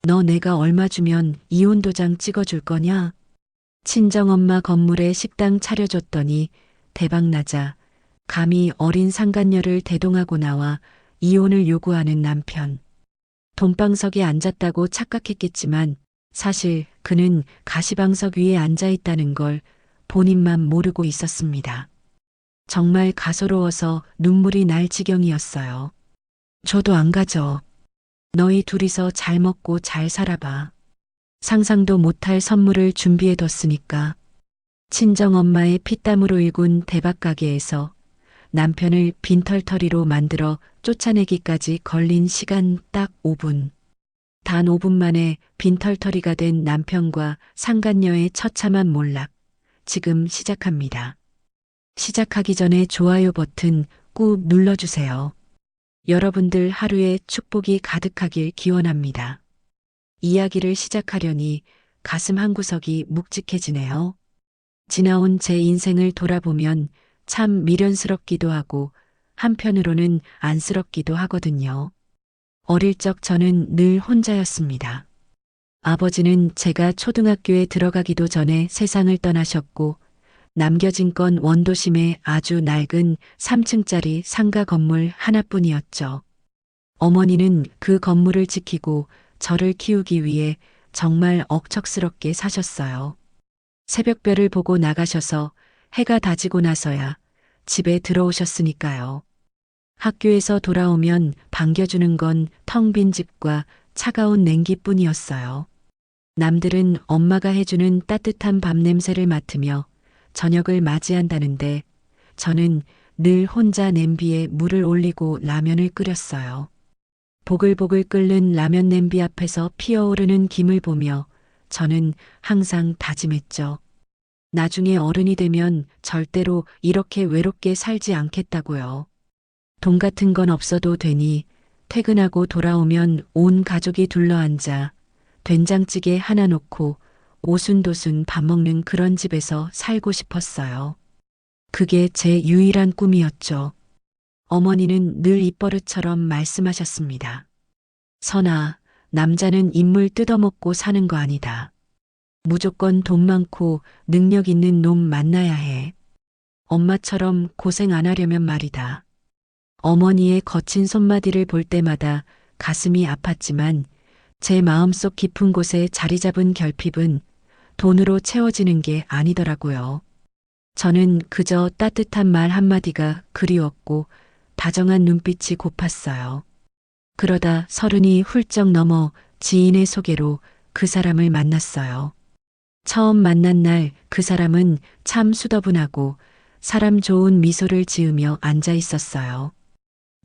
너 내가 얼마 주면 이혼 도장 찍어줄 거냐? 친정엄마 건물에 식당 차려줬더니 대박나자 감히 어린 상간녀를 대동하고 나와 이혼을 요구하는 남편. 돈방석에 앉았다고 착각했겠지만 사실 그는 가시방석 위에 앉아 있다는 걸 본인만 모르고 있었습니다. 정말 가소로워서 눈물이 날 지경이었어요. 저도 안 가져. 너희 둘이서 잘 먹고 잘 살아봐. 상상도 못할 선물을 준비해뒀으니까. 친정엄마의 피땀으로 일군 대박가게에서 남편을 빈털터리로 만들어 쫓아내기까지 걸린 시간 딱 5분. 단 5분 만에 빈털터리가 된 남편과 상간녀의 처참한 몰락. 지금 시작합니다. 시작하기 전에 좋아요 버튼 꾹 눌러주세요. 여러분들 하루에 축복이 가득하길 기원합니다. 이야기를 시작하려니 가슴 한구석이 묵직해지네요. 지나온 제 인생을 돌아보면 참 미련스럽기도 하고 한편으로는 안쓰럽기도 하거든요. 어릴 적 저는 늘 혼자였습니다. 아버지는 제가 초등학교에 들어가기도 전에 세상을 떠나셨고 남겨진 건 원도심의 아주 낡은 3층짜리 상가 건물 하나뿐이었죠. 어머니는 그 건물을 지키고 저를 키우기 위해 정말 억척스럽게 사셨어요. 새벽별을 보고 나가셔서 해가 다지고 나서야 집에 들어오셨으니까요. 학교에서 돌아오면 반겨주는 건 텅 빈 집과 차가운 냉기뿐이었어요. 남들은 엄마가 해주는 따뜻한 밥 냄새를 맡으며 저녁을 맞이한다는데 저는 늘 혼자 냄비에 물을 올리고 라면을 끓였어요. 보글보글 끓는 라면 냄비 앞에서 피어오르는 김을 보며 저는 항상 다짐했죠. 나중에 어른이 되면 절대로 이렇게 외롭게 살지 않겠다고요. 돈 같은 건 없어도 되니 퇴근하고 돌아오면 온 가족이 둘러앉아 된장찌개 하나 놓고 오순도순 밥 먹는 그런 집에서 살고 싶었어요. 그게 제 유일한 꿈이었죠. 어머니는 늘 입버릇처럼 말씀하셨습니다. 선아, 남자는 인물 뜯어먹고 사는 거 아니다. 무조건 돈 많고 능력 있는 놈 만나야 해. 엄마처럼 고생 안 하려면 말이다. 어머니의 거친 손마디를 볼 때마다 가슴이 아팠지만 제 마음속 깊은 곳에 자리 잡은 결핍은 돈으로 채워지는 게 아니더라고요. 저는 그저 따뜻한 말 한마디가 그리웠고 다정한 눈빛이 고팠어요. 그러다 30이 훌쩍 넘어 지인의 소개로 그 사람을 만났어요. 처음 만난 날 그 사람은 참 수더분하고 사람 좋은 미소를 지으며 앉아 있었어요.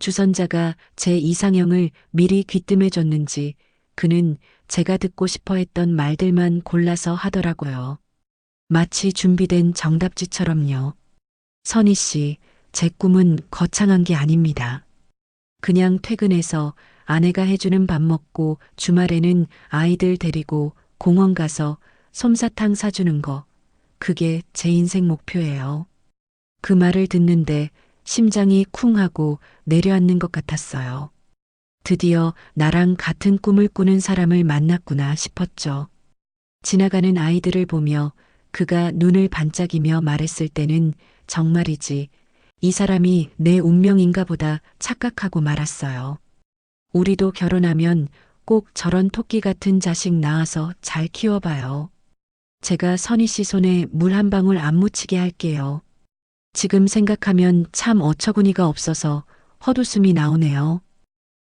주선자가 제 이상형을 미리 귀뜸해 줬는지 그는 제가 듣고 싶어 했던 말들만 골라서 하더라고요. 마치 준비된 정답지처럼요. 선희 씨, 제 꿈은 거창한 게 아닙니다. 그냥 퇴근해서 아내가 해주는 밥 먹고 주말에는 아이들 데리고 공원 가서 솜사탕 사주는 거. 그게 제 인생 목표예요. 그 말을 듣는데 심장이 쿵 하고 내려앉는 것 같았어요. 드디어 나랑 같은 꿈을 꾸는 사람을 만났구나 싶었죠. 지나가는 아이들을 보며 그가 눈을 반짝이며 말했을 때는 정말이지 이 사람이 내 운명인가 보다 착각하고 말았어요. 우리도 결혼하면 꼭 저런 토끼 같은 자식 낳아서 잘 키워봐요. 제가 선희 씨 손에 물 한 방울 안 묻히게 할게요. 지금 생각하면 참 어처구니가 없어서 헛웃음이 나오네요.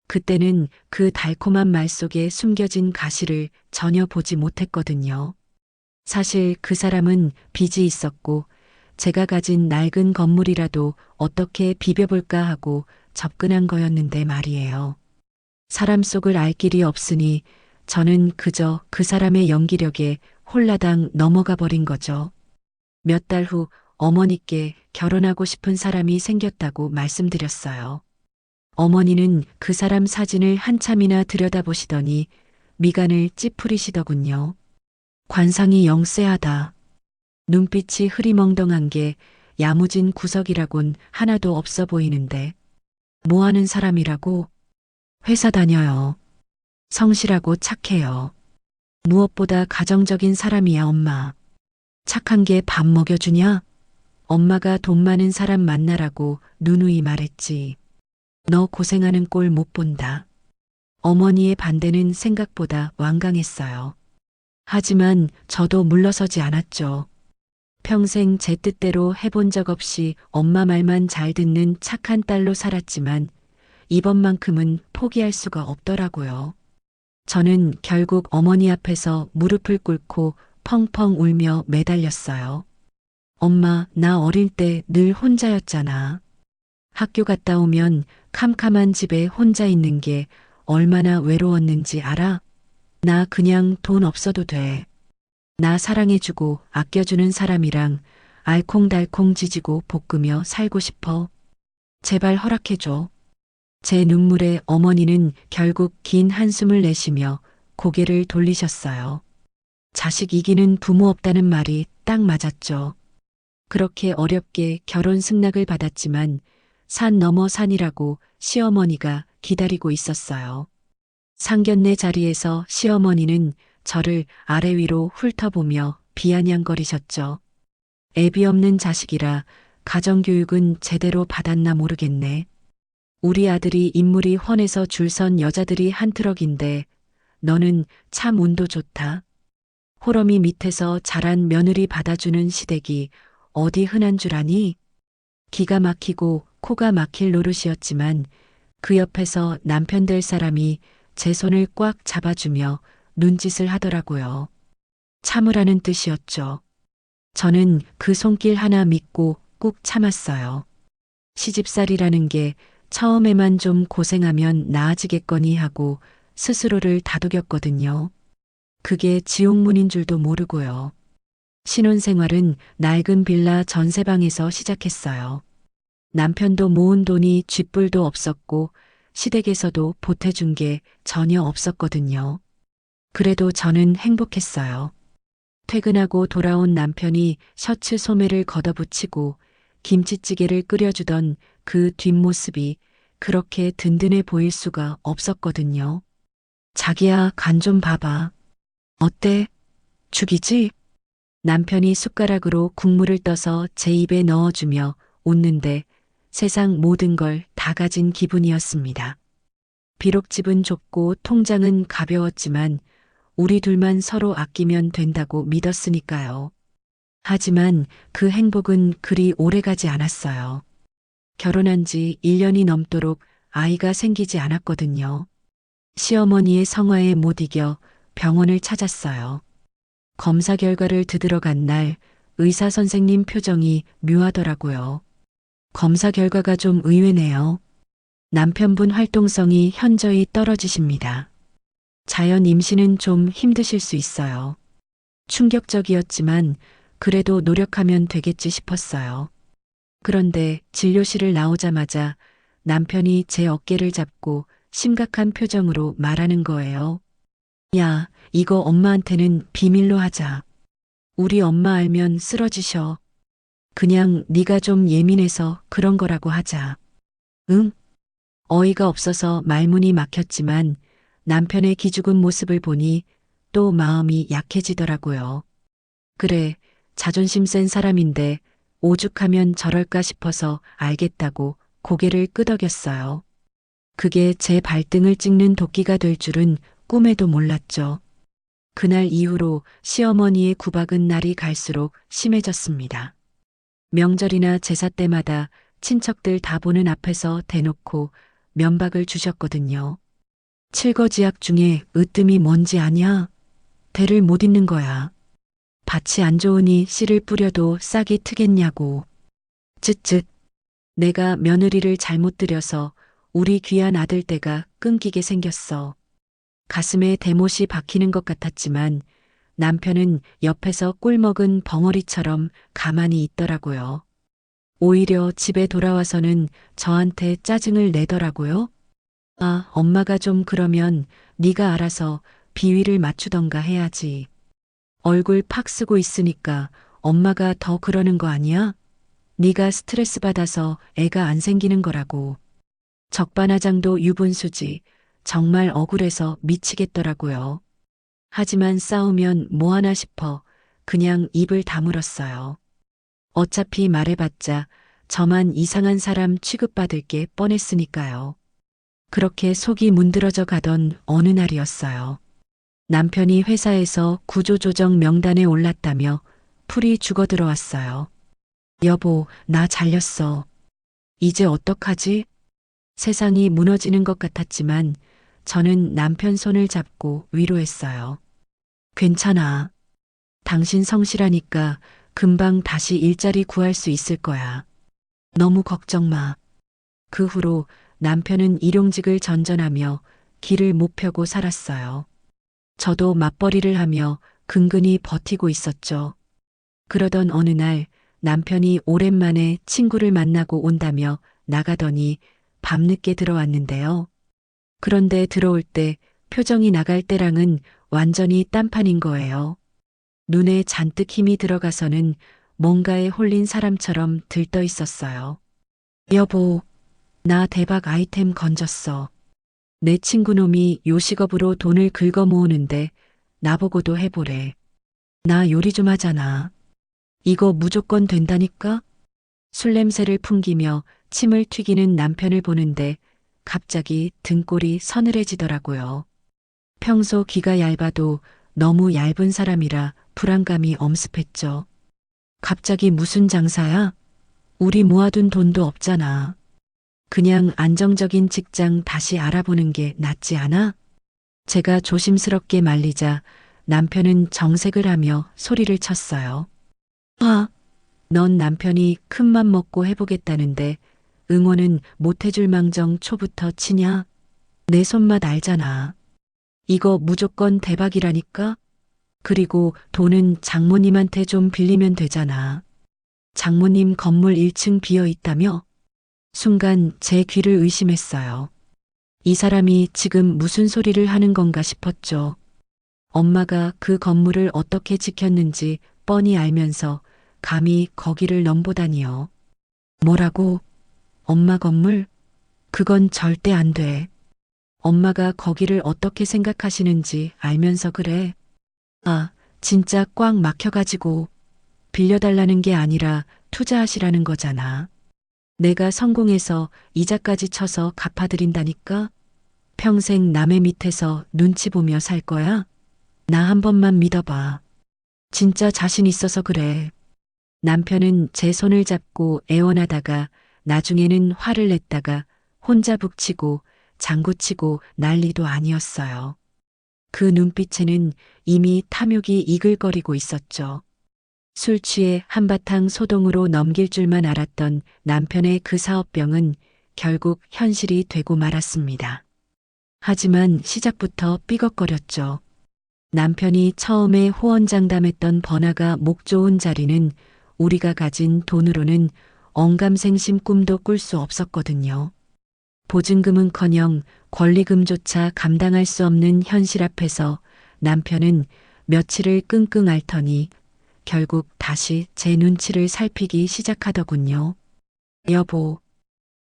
그때는 그 달콤한 말 속에 숨겨진 가시를 전혀 보지 못했거든요. 사실 그 사람은 빚이 있었고 제가 가진 낡은 건물이라도 어떻게 비벼볼까 하고 접근한 거였는데 말이에요. 사람 속을 알 길이 없으니 저는 그저 그 사람의 연기력에 홀라당 넘어가 버린 거죠. 몇 달 후 어머니께 결혼하고 싶은 사람이 생겼다고 말씀드렸어요. 어머니는 그 사람 사진을 한참이나 들여다보시더니 미간을 찌푸리시더군요. 관상이 영쎄하다. 눈빛이 흐리멍덩한 게 야무진 구석이라곤 하나도 없어 보이는데 뭐 하는 사람이라고? 회사 다녀요. 성실하고 착해요. 무엇보다 가정적인 사람이야, 엄마. 착한 게 밥 먹여주냐? 엄마가 돈 많은 사람 만나라고 누누이 말했지. 너 고생하는 꼴 못 본다. 어머니의 반대는 생각보다 완강했어요. 하지만 저도 물러서지 않았죠. 평생 제 뜻대로 해본 적 없이 엄마 말만 잘 듣는 착한 딸로 살았지만 이번만큼은 포기할 수가 없더라고요. 저는 결국 어머니 앞에서 무릎을 꿇고 펑펑 울며 매달렸어요. 엄마, 나 어릴 때 늘 혼자였잖아. 학교 갔다 오면 캄캄한 집에 혼자 있는 게 얼마나 외로웠는지 알아? 나 그냥 돈 없어도 돼. 나 사랑해주고 아껴주는 사람이랑 알콩달콩 지지고 볶으며 살고 싶어. 제발 허락해줘. 제 눈물에 어머니는 결국 긴 한숨을 내쉬며 고개를 돌리셨어요. 자식 이기는 부모 없다는 말이 딱 맞았죠. 그렇게 어렵게 결혼 승낙을 받았지만 산 넘어 산이라고 시어머니가 기다리고 있었어요. 상견례 자리에서 시어머니는 저를 아래 위로 훑어보며 비아냥거리셨죠. 애비 없는 자식이라 가정교육은 제대로 받았나 모르겠네. 우리 아들이 인물이 훤해서 줄 선 여자들이 한 트럭인데 너는 참 운도 좋다. 호러미 밑에서 자란 며느리 받아주는 시댁이 어디 흔한 줄 아니? 기가 막히고 코가 막힐 노릇이었지만 그 옆에서 남편 될 사람이 제 손을 꽉 잡아주며 눈짓을 하더라고요. 참으라는 뜻이었죠. 저는 그 손길 하나 믿고 꾹 참았어요. 시집살이라는 게 처음에만 좀 고생하면 나아지겠거니 하고 스스로를 다독였거든요. 그게 지옥문인 줄도 모르고요. 신혼생활은 낡은 빌라 전세방에서 시작했어요. 남편도 모은 돈이 쥐뿔도 없었고 시댁에서도 보태준 게 전혀 없었거든요. 그래도 저는 행복했어요. 퇴근하고 돌아온 남편이 셔츠 소매를 걷어붙이고 김치찌개를 끓여주던 그 뒷모습이 그렇게 든든해 보일 수가 없었거든요. 자기야, 간 좀 봐봐. 어때? 죽이지? 남편이 숟가락으로 국물을 떠서 제 입에 넣어주며 웃는데 세상 모든 걸 다 가진 기분이었습니다. 비록 집은 좁고 통장은 가벼웠지만 우리 둘만 서로 아끼면 된다고 믿었으니까요. 하지만 그 행복은 그리 오래가지 않았어요. 결혼한 지 1년이 넘도록 아이가 생기지 않았거든요. 시어머니의 성화에 못 이겨 병원을 찾았어요. 검사 결과를 들으러간 날 의사 선생님 표정이 묘하더라고요. 검사 결과가 좀 의외네요. 남편분 활동성이 현저히 떨어지십니다. 자연 임신은 좀 힘드실 수 있어요. 충격적이었지만 그래도 노력하면 되겠지 싶었어요. 그런데 진료실을 나오자마자 남편이 제 어깨를 잡고 심각한 표정으로 말하는 거예요. 야, 이거 엄마한테는 비밀로 하자. 우리 엄마 알면 쓰러지셔. 그냥 네가 좀 예민해서 그런 거라고 하자. 응? 어이가 없어서 말문이 막혔지만 남편의 기죽은 모습을 보니 또 마음이 약해지더라고요. 그래, 자존심 센 사람인데 오죽하면 저럴까 싶어서 알겠다고 고개를 끄덕였어요. 그게 제 발등을 찍는 도끼가 될 줄은 꿈에도 몰랐죠. 그날 이후로 시어머니의 구박은 날이 갈수록 심해졌습니다. 명절이나 제사 때마다 친척들 다 보는 앞에서 대놓고 면박을 주셨거든요. 칠거지약 중에 으뜸이 뭔지 아냐? 대를 못 잇는 거야. 밭이 안 좋으니 씨를 뿌려도 싹이 트겠냐고. 쯧쯧. 내가 며느리를 잘못 들여서 우리 귀한 아들 떼가 끊기게 생겼어. 가슴에 대못이 박히는 것 같았지만 남편은 옆에서 꿀먹은 벙어리처럼 가만히 있더라고요. 오히려 집에 돌아와서는 저한테 짜증을 내더라고요. 아, 엄마가 좀 그러면 네가 알아서 비위를 맞추던가 해야지. 얼굴 팍 쓰고 있으니까 엄마가 더 그러는 거 아니야? 네가 스트레스 받아서 애가 안 생기는 거라고. 적반하장도 유분수지. 정말 억울해서 미치겠더라고요. 하지만 싸우면 뭐하나 싶어 그냥 입을 다물었어요. 어차피 말해봤자 저만 이상한 사람 취급받을 게 뻔했으니까요. 그렇게 속이 문드러져 가던 어느 날이었어요. 남편이 회사에서 구조조정 명단에 올랐다며 풀이 죽어 들어왔어요. 여보, 나 잘렸어. 이제 어떡하지? 세상이 무너지는 것 같았지만 저는 남편 손을 잡고 위로했어요. 괜찮아. 당신 성실하니까 금방 다시 일자리 구할 수 있을 거야. 너무 걱정 마. 그 후로 남편은 일용직을 전전하며 길을 못 펴고 살았어요. 저도 맞벌이를 하며 근근히 버티고 있었죠. 그러던 어느 날 남편이 오랜만에 친구를 만나고 온다며 나가더니 밤늦게 들어왔는데요. 그런데 들어올 때 표정이 나갈 때랑은 완전히 딴판인 거예요. 눈에 잔뜩 힘이 들어가서는 뭔가에 홀린 사람처럼 들떠 있었어요. 여보, 나 대박 아이템 건졌어. 내 친구놈이 요식업으로 돈을 긁어 모으는데 나보고도 해보래. 나 요리 좀 하잖아. 이거 무조건 된다니까? 술 냄새를 풍기며 침을 튀기는 남편을 보는데 갑자기 등골이 서늘해지더라고요. 평소 귀가 얇아도 너무 얇은 사람이라 불안감이 엄습했죠. 갑자기 무슨 장사야? 우리 모아둔 돈도 없잖아. 그냥 안정적인 직장 다시 알아보는 게 낫지 않아? 제가 조심스럽게 말리자 남편은 정색을 하며 소리를 쳤어요. 아, 넌 남편이 큰맘 먹고 해보겠다는데 응원은 못해줄 망정 초부터 치냐? 내 손맛 알잖아. 이거 무조건 대박이라니까? 그리고 돈은 장모님한테 좀 빌리면 되잖아. 장모님 건물 1층 비어 있다며? 순간 제 귀를 의심했어요. 이 사람이 지금 무슨 소리를 하는 건가 싶었죠. 엄마가 그 건물을 어떻게 지켰는지 뻔히 알면서 감히 거기를 넘보다니요. 뭐라고? 엄마 건물? 그건 절대 안 돼. 엄마가 거기를 어떻게 생각하시는지 알면서 그래. 아, 진짜 꽉 막혀가지고 빌려달라는 게 아니라 투자하시라는 거잖아. 내가 성공해서 이자까지 쳐서 갚아드린다니까? 평생 남의 밑에서 눈치 보며 살 거야? 나 한 번만 믿어봐. 진짜 자신 있어서 그래. 남편은 제 손을 잡고 애원하다가 나중에는 화를 냈다가 혼자 북치고 장구치고 난리도 아니었어요. 그 눈빛에는 이미 탐욕이 이글거리고 있었죠. 술 취해 한바탕 소동으로 넘길 줄만 알았던 남편의 그 사업병은 결국 현실이 되고 말았습니다. 하지만 시작부터 삐걱거렸죠. 남편이 처음에 호언장담했던 번화가 목 좋은 자리는 우리가 가진 돈으로는 언감생심 꿈도 꿀 수 없었거든요. 보증금은커녕 권리금조차 감당할 수 없는 현실 앞에서 남편은 며칠을 끙끙 앓더니 결국 다시 제 눈치를 살피기 시작하더군요. 여보,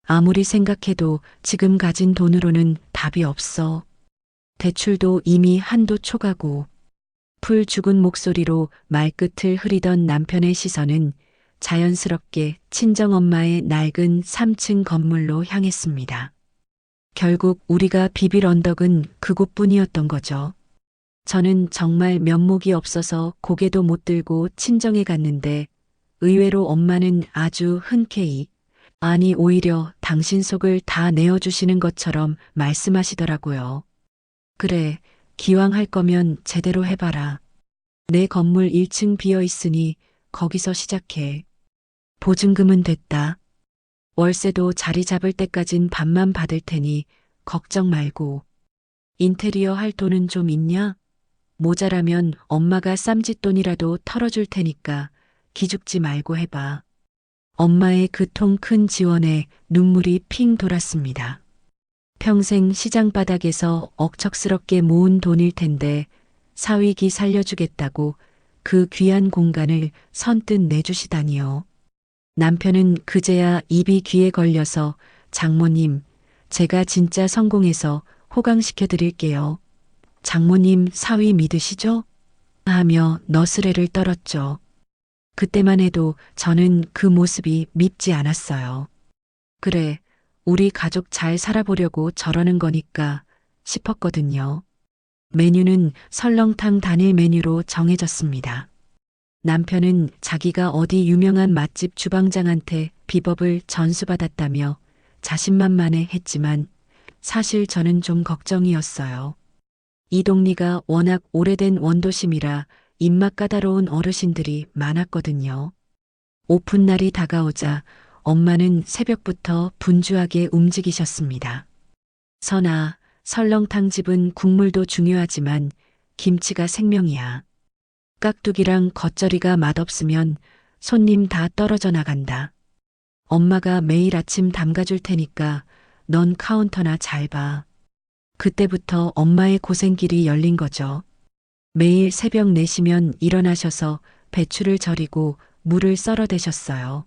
아무리 생각해도 지금 가진 돈으로는 답이 없어. 대출도 이미 한도 초과고. 풀 죽은 목소리로 말끝을 흐리던 남편의 시선은 자연스럽게 친정엄마의 낡은 3층 건물로 향했습니다. 결국 우리가 비빌 언덕은 그곳뿐이었던 거죠. 저는 정말 면목이 없어서 고개도 못 들고 친정에 갔는데 의외로 엄마는 아주 흔쾌히 아니 오히려 당신 속을 다 내어주시는 것처럼 말씀하시더라고요. 그래, 기왕 할 거면 제대로 해봐라. 내 건물 1층 비어 있으니 거기서 시작해. 보증금은 됐다. 월세도 자리 잡을 때까진 반만 받을 테니 걱정 말고. 인테리어 할 돈은 좀 있냐? 모자라면 엄마가 쌈짓돈이라도 털어줄 테니까 기죽지 말고 해봐. 엄마의 그 통 큰 지원에 눈물이 핑 돌았습니다. 평생 시장 바닥에서 억척스럽게 모은 돈일 텐데 사위기 살려주겠다고 그 귀한 공간을 선뜻 내주시다니요. 남편은 그제야 입이 귀에 걸려서 장모님, 제가 진짜 성공해서 호강시켜 드릴게요. 장모님 사위 믿으시죠? 하며 너스레를 떨었죠. 그때만 해도 저는 그 모습이 밉지 않았어요. 그래, 우리 가족 잘 살아보려고 저러는 거니까 싶었거든요. 메뉴는 설렁탕 단일 메뉴로 정해졌습니다. 남편은 자기가 어디 유명한 맛집 주방장한테 비법을 전수받았다며 자신만만해 했지만 사실 저는 좀 걱정이었어요. 이동리가 워낙 오래된 원도심이라 입맛 까다로운 어르신들이 많았거든요. 오픈날이 다가오자 엄마는 새벽부터 분주하게 움직이셨습니다. 선아, 설렁탕 집은 국물도 중요하지만 김치가 생명이야. 깍두기랑 겉절이가 맛없으면 손님 다 떨어져 나간다. 엄마가 매일 아침 담가줄 테니까 넌 카운터나 잘 봐. 그때부터 엄마의 고생길이 열린 거죠. 매일 새벽 4시면 일어나셔서 배추를 절이고 물을 썰어 대셨어요.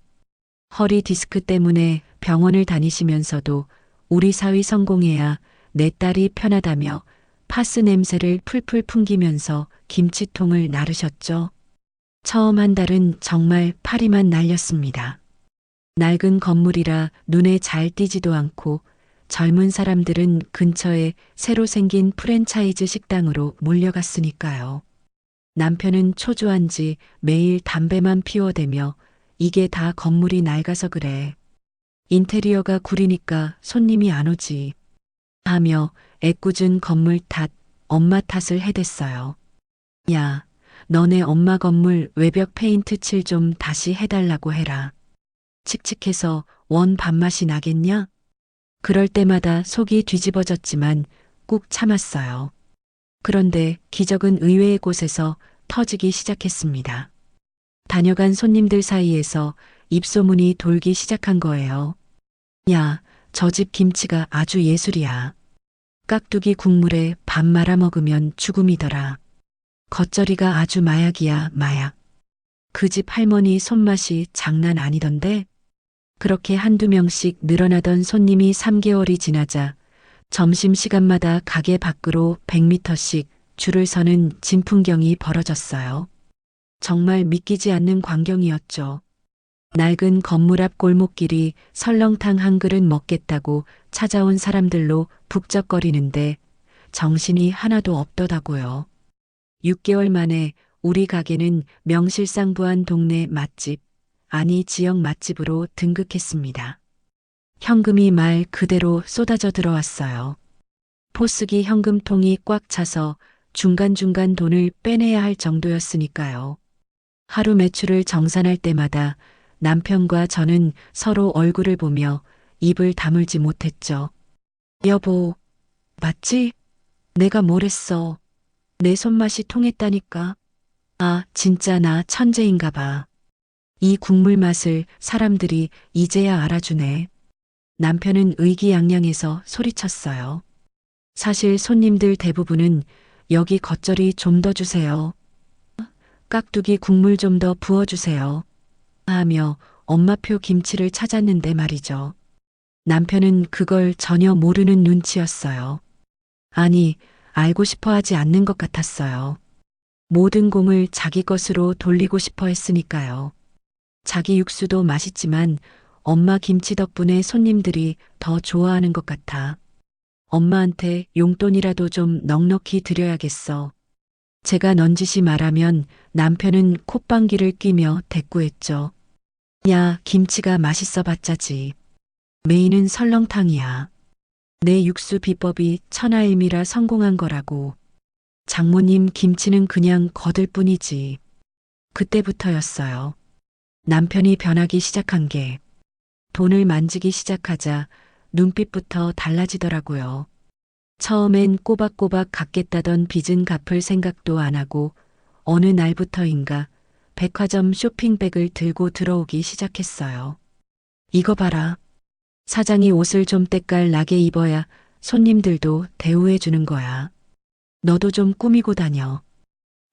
허리 디스크 때문에 병원을 다니시면서도 우리 사위 성공해야 내 딸이 편하다며 파스 냄새를 풀풀 풍기면서 김치통을 나르셨죠. 처음 한 달은 정말 파리만 날렸습니다. 낡은 건물이라 눈에 잘 띄지도 않고 젊은 사람들은 근처에 새로 생긴 프랜차이즈 식당으로 몰려갔으니까요. 남편은 초조한 지 매일 담배만 피워대며 이게 다 건물이 낡아서 그래. 인테리어가 구리니까 손님이 안 오지. 하며 애꿎은 건물 탓, 엄마 탓을 해댔어요. 야, 너네 엄마 건물 외벽 페인트 칠 좀 다시 해달라고 해라. 칙칙해서 원 밥맛이 나겠냐? 그럴 때마다 속이 뒤집어졌지만 꾹 참았어요. 그런데 기적은 의외의 곳에서 터지기 시작했습니다. 다녀간 손님들 사이에서 입소문이 돌기 시작한 거예요. 야, 저 집 김치가 아주 예술이야. 깍두기 국물에 밥 말아 먹으면 죽음이더라. 겉절이가 아주 마약이야, 마약. 그 집 할머니 손맛이 장난 아니던데? 그렇게 한두 명씩 늘어나던 손님이 3개월이 지나자 점심시간마다 가게 밖으로 100m씩 줄을 서는 진풍경이 벌어졌어요. 정말 믿기지 않는 광경이었죠. 낡은 건물 앞 골목길이 설렁탕 한 그릇 먹겠다고 찾아온 사람들로 북적거리는데 정신이 하나도 없더라고요. 6개월 만에 우리 가게는 명실상부한 동네 맛집, 아니 지역 맛집으로 등극했습니다. 현금이 말 그대로 쏟아져 들어왔어요. 포스기 현금통이 꽉 차서 중간중간 돈을 빼내야 할 정도였으니까요. 하루 매출을 정산할 때마다 남편과 저는 서로 얼굴을 보며 입을 다물지 못했죠. 여보, 맞지? 내가 뭘 했어? 내 손맛이 통했다니까. 아, 진짜 나 천재인가 봐. 이 국물 맛을 사람들이 이제야 알아주네. 남편은 의기양양해서 소리쳤어요. 사실 손님들 대부분은 여기 겉절이 좀 더 주세요. 깍두기 국물 좀 더 부어주세요. 하며 엄마표 김치를 찾았는데 말이죠. 남편은 그걸 전혀 모르는 눈치였어요. 아니, 알고 싶어 하지 않는 것 같았어요. 모든 공을 자기 것으로 돌리고 싶어 했으니까요. 자기 육수도 맛있지만 엄마 김치 덕분에 손님들이 더 좋아하는 것 같아. 엄마한테 용돈이라도 좀 넉넉히 드려야겠어. 제가 넌지시 말하면 남편은 콧방귀를 뀌며 대꾸했죠. 야, 김치가 맛있어 봤자지. 메인은 설렁탕이야. 내 육수 비법이 천하일미라 성공한 거라고. 장모님 김치는 그냥 거들 뿐이지. 그때부터였어요. 남편이 변하기 시작한 게 돈을 만지기 시작하자 눈빛부터 달라지더라고요. 처음엔 꼬박꼬박 갚겠다던 빚은 갚을 생각도 안 하고 어느 날부터인가 백화점 쇼핑백을 들고 들어오기 시작했어요. 이거 봐라. 사장이 옷을 좀 때깔 나게 입어야 손님들도 대우해 주는 거야. 너도 좀 꾸미고 다녀.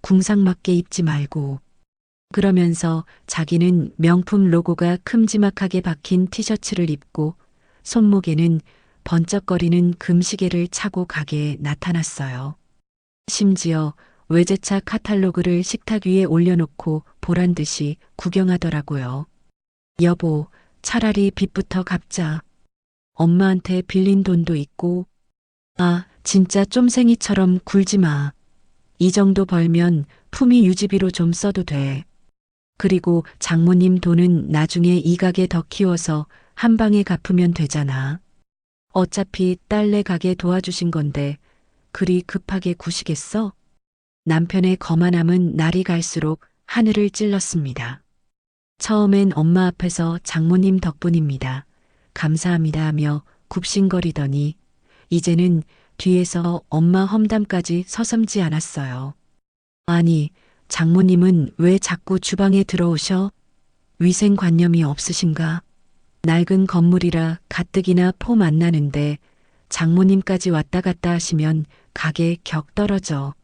궁상맞게 입지 말고. 그러면서 자기는 명품 로고가 큼지막하게 박힌 티셔츠를 입고 손목에는 번쩍거리는 금시계를 차고 가게에 나타났어요. 심지어 외제차 카탈로그를 식탁 위에 올려놓고 보란 듯이 구경하더라고요. 여보, 차라리 빚부터 갚자. 엄마한테 빌린 돈도 있고. 아, 진짜 쫌생이처럼 굴지 마. 이 정도 벌면 품위 유지비로 좀 써도 돼. 그리고 장모님 돈은 나중에 이 가게 더 키워서 한 방에 갚으면 되잖아. 어차피 딸네 가게 도와주신 건데 그리 급하게 구시겠어? 남편의 거만함은 날이 갈수록 하늘을 찔렀습니다. 처음엔 엄마 앞에서 장모님 덕분입니다. 감사합니다 하며 굽신거리더니 이제는 뒤에서 엄마 험담까지 서슴지 않았어요. 아니, 장모님은 왜 자꾸 주방에 들어오셔? 위생관념이 없으신가? 낡은 건물이라 가뜩이나 폼 안 나는데 장모님까지 왔다 갔다 하시면 가게 격 떨어져.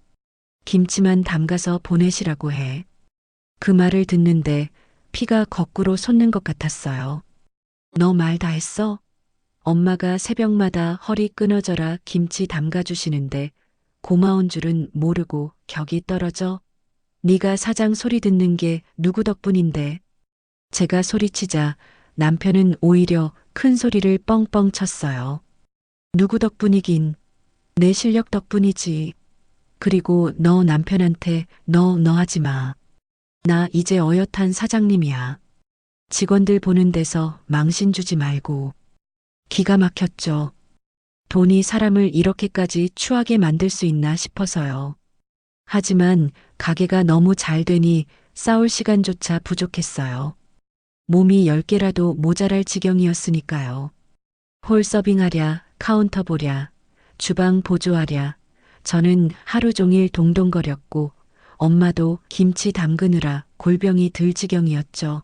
김치만 담가서 보내시라고 해. 그 말을 듣는데 피가 거꾸로 솟는 것 같았어요. 너 말 다 했어? 엄마가 새벽마다 허리 끊어져라 김치 담가주시는데 고마운 줄은 모르고 격이 떨어져? 네가 사장 소리 듣는 게 누구 덕분인데? 제가 소리치자 남편은 오히려 큰 소리를 뻥뻥 쳤어요. 누구 덕분이긴 내 실력 덕분이지. 그리고 너 남편한테 너 하지 마. 나 이제 어엿한 사장님이야. 직원들 보는 데서 망신 주지 말고. 기가 막혔죠. 돈이 사람을 이렇게까지 추하게 만들 수 있나 싶어서요. 하지만 가게가 너무 잘 되니 싸울 시간조차 부족했어요. 몸이 10개라도 모자랄 지경이었으니까요. 홀 서빙하랴, 카운터 보랴, 주방 보조하랴. 저는 하루 종일 동동거렸고 엄마도 김치 담그느라 골병이 들 지경이었죠.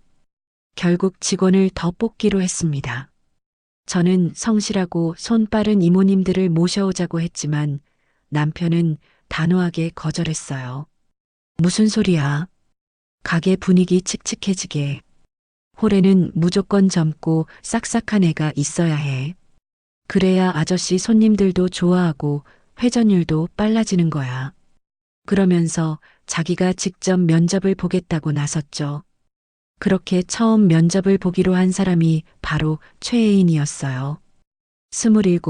결국 직원을 더 뽑기로 했습니다. 저는 성실하고 손 빠른 이모님들을 모셔오자고 했지만 남편은 단호하게 거절했어요. 무슨 소리야? 가게 분위기 칙칙해지게. 홀에는 무조건 젊고 싹싹한 애가 있어야 해. 그래야 아저씨 손님들도 좋아하고 회전율도 빨라지는 거야. 그러면서 자기가 직접 면접을 보겠다고 나섰죠. 그렇게 처음 면접을 보기로 한 사람이 바로 최애인이었어요. 27,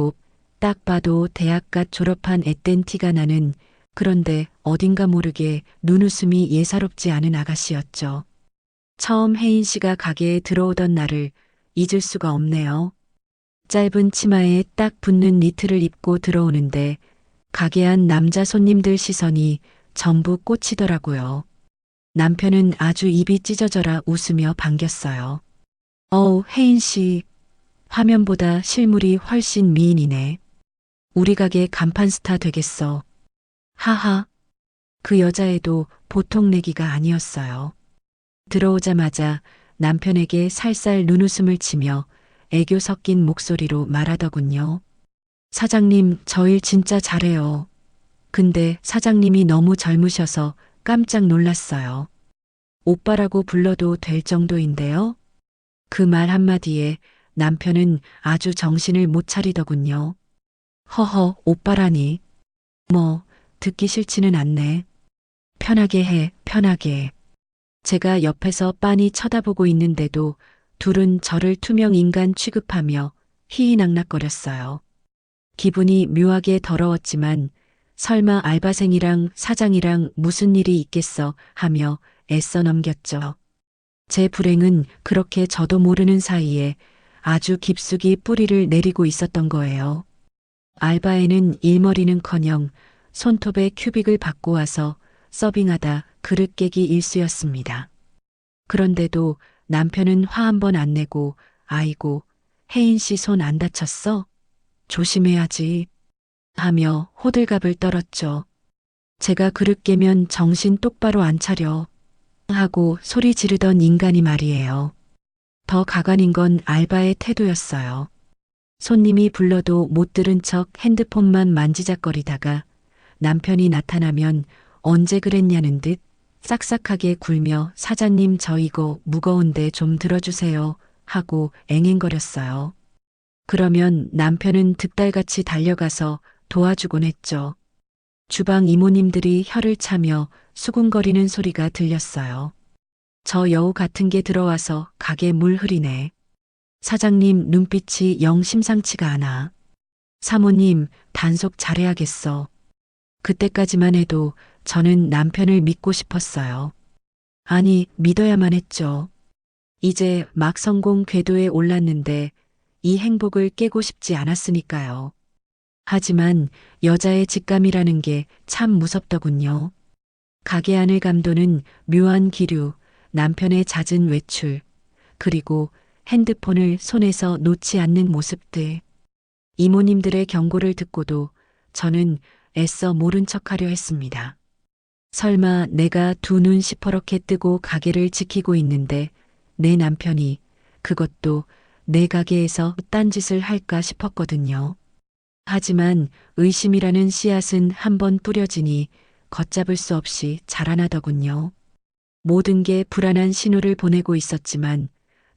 딱 봐도 대학갓 졸업한 앳된 티가 나는, 그런데 어딘가 모르게 눈웃음이 예사롭지 않은 아가씨였죠. 처음 혜인 씨가 가게에 들어오던 날을 잊을 수가 없네요. 짧은 치마에 딱 붙는 니트를 입고 들어오는데 가게 안 남자 손님들 시선이 전부 꽂히더라고요. 남편은 아주 입이 찢어져라 웃으며 반겼어요. 어우, 혜인 씨. 화면보다 실물이 훨씬 미인이네. 우리 가게 간판 스타 되겠어. 하하. 그 여자애도 보통 내기가 아니었어요. 들어오자마자 남편에게 살살 눈웃음을 치며 애교 섞인 목소리로 말하더군요. 사장님, 저 일 진짜 잘해요. 근데 사장님이 너무 젊으셔서 깜짝 놀랐어요. 오빠라고 불러도 될 정도인데요. 그 말 한마디에 남편은 아주 정신을 못 차리더군요. 허허, 오빠라니. 뭐, 듣기 싫지는 않네. 편하게 해, 편하게. 제가 옆에서 빤히 쳐다보고 있는데도 둘은 저를 투명 인간 취급하며 희희낙낙거렸어요. 기분이 묘하게 더러웠지만 설마 알바생이랑 사장이랑 무슨 일이 있겠어 하며 애써 넘겼죠. 제 불행은 그렇게 저도 모르는 사이에 아주 깊숙이 뿌리를 내리고 있었던 거예요. 알바에는 일머리는커녕 손톱에 큐빅을 받고 와서 서빙하다 그릇 깨기 일쑤였습니다. 그런데도 남편은 화 한 번 안 내고 아이고, 혜인 씨 손 안 다쳤어? 조심해야지. 하며 호들갑을 떨었죠. 제가 그릇 깨면 정신 똑바로 안 차려. 하고 소리 지르던 인간이 말이에요. 더 가관인 건 알바의 태도였어요. 손님이 불러도 못 들은 척 핸드폰만 만지작거리다가 남편이 나타나면 언제 그랬냐는 듯 싹싹하게 굴며 사장님 저 이거 무거운데 좀 들어주세요 하고 앵앵거렸어요. 그러면 남편은 득달같이 달려가서 도와주곤 했죠. 주방 이모님들이 혀를 차며 수군거리는 소리가 들렸어요. 저 여우 같은 게 들어와서 가게 물 흐리네. 사장님 눈빛이 영 심상치가 않아. 사모님 단속 잘해야겠어. 그때까지만 해도 저는 남편을 믿고 싶었어요. 아니, 믿어야만 했죠. 이제 막 성공 궤도에 올랐는데 이 행복을 깨고 싶지 않았으니까요. 하지만 여자의 직감이라는 게 참 무섭더군요. 가게 안을 감도는 묘한 기류, 남편의 잦은 외출, 그리고 핸드폰을 손에서 놓지 않는 모습들. 이모님들의 경고를 듣고도 저는 애써 모른 척하려 했습니다. 설마 내가 두 눈 시퍼렇게 뜨고 가게를 지키고 있는데 내 남편이 그것도 내 가게에서 딴짓을 할까 싶었거든요. 하지만 의심이라는 씨앗은 한번 뿌려지니 걷잡을 수 없이 자라나더군요. 모든 게 불안한 신호를 보내고 있었지만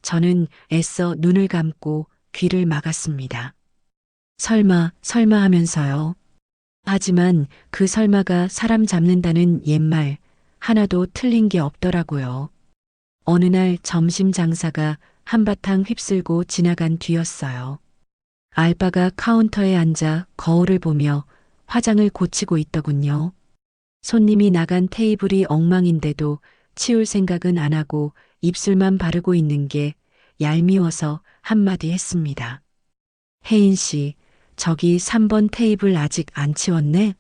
저는 애써 눈을 감고 귀를 막았습니다. 설마 하면서요. 하지만 그 설마가 사람 잡는다는 옛말 하나도 틀린 게 없더라고요. 어느 날 점심 장사가 한바탕 휩쓸고 지나간 뒤였어요. 알바가 카운터에 앉아 거울을 보며 화장을 고치고 있더군요. 손님이 나간 테이블이 엉망인데도 치울 생각은 안 하고 입술만 바르고 있는 게 얄미워서 한마디 했습니다. 혜인 씨, 저기 3번 테이블 아직 안 치웠네?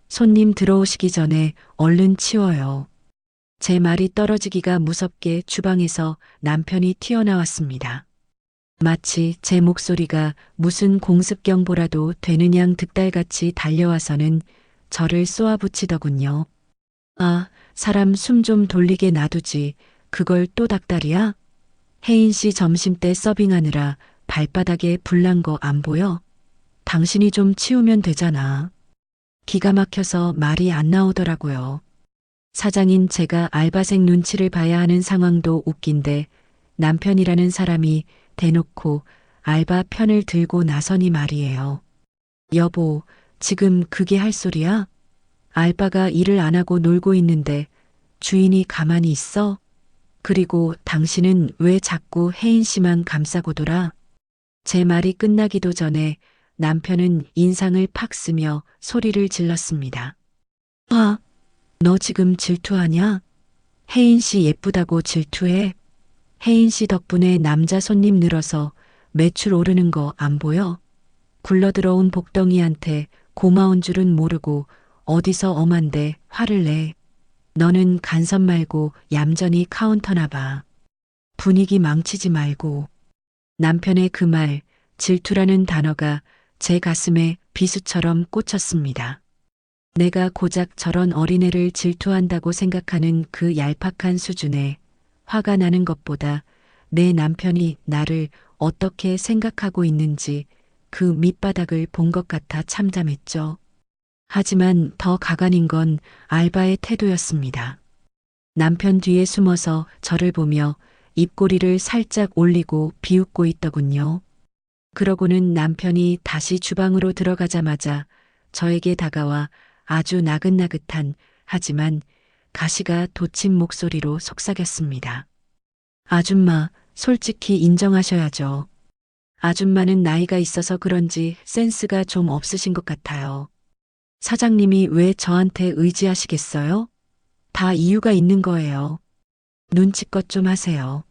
손님 들어오시기 전에 얼른 치워요. 제 말이 떨어지기가 무섭게 주방에서 남편이 튀어나왔습니다. 마치 제 목소리가 무슨 공습경보라도 되는 양 득달같이 달려와서는 저를 쏘아붙이더군요. 아, 사람 숨 좀 돌리게 놔두지. 그걸 또 닭다리야? 혜인 씨 점심때 서빙하느라 발바닥에 불난 거 안 보여? 당신이 좀 치우면 되잖아. 기가 막혀서 말이 안 나오더라고요. 사장인 제가 알바생 눈치를 봐야 하는 상황도 웃긴데 남편이라는 사람이 대놓고 알바 편을 들고 나서니 말이에요. 여보, 지금 그게 할 소리야? 알바가 일을 안 하고 놀고 있는데 주인이 가만히 있어? 그리고 당신은 왜 자꾸 혜인 씨만 감싸고 돌아? 제 말이 끝나기도 전에 남편은 인상을 팍 쓰며 소리를 질렀습니다. 아, 너 지금 질투하냐? 혜인 씨 예쁘다고 질투해? 혜인 씨 덕분에 남자 손님 늘어서 매출 오르는 거 안 보여? 굴러들어온 복덩이한테 고마운 줄은 모르고 어디서 엄한데 화를 내. 너는 간섭 말고 얌전히 카운터나 봐. 분위기 망치지 말고. 남편의 그 말, 질투라는 단어가 제 가슴에 비수처럼 꽂혔습니다. 내가 고작 저런 어린애를 질투한다고 생각하는 그 얄팍한 수준에 화가 나는 것보다 내 남편이 나를 어떻게 생각하고 있는지 그 밑바닥을 본 것 같아 참담했죠. 하지만 더 가관인 건 알바의 태도였습니다. 남편 뒤에 숨어서 저를 보며 입꼬리를 살짝 올리고 비웃고 있더군요. 그러고는 남편이 다시 주방으로 들어가자마자 저에게 다가와 아주 나긋나긋한 하지만 가시가 돋친 목소리로 속삭였습니다. 아줌마, 솔직히 인정하셔야죠. 아줌마는 나이가 있어서 그런지 센스가 좀 없으신 것 같아요. 사장님이 왜 저한테 의지하시겠어요? 다 이유가 있는 거예요. 눈치껏 좀 하세요.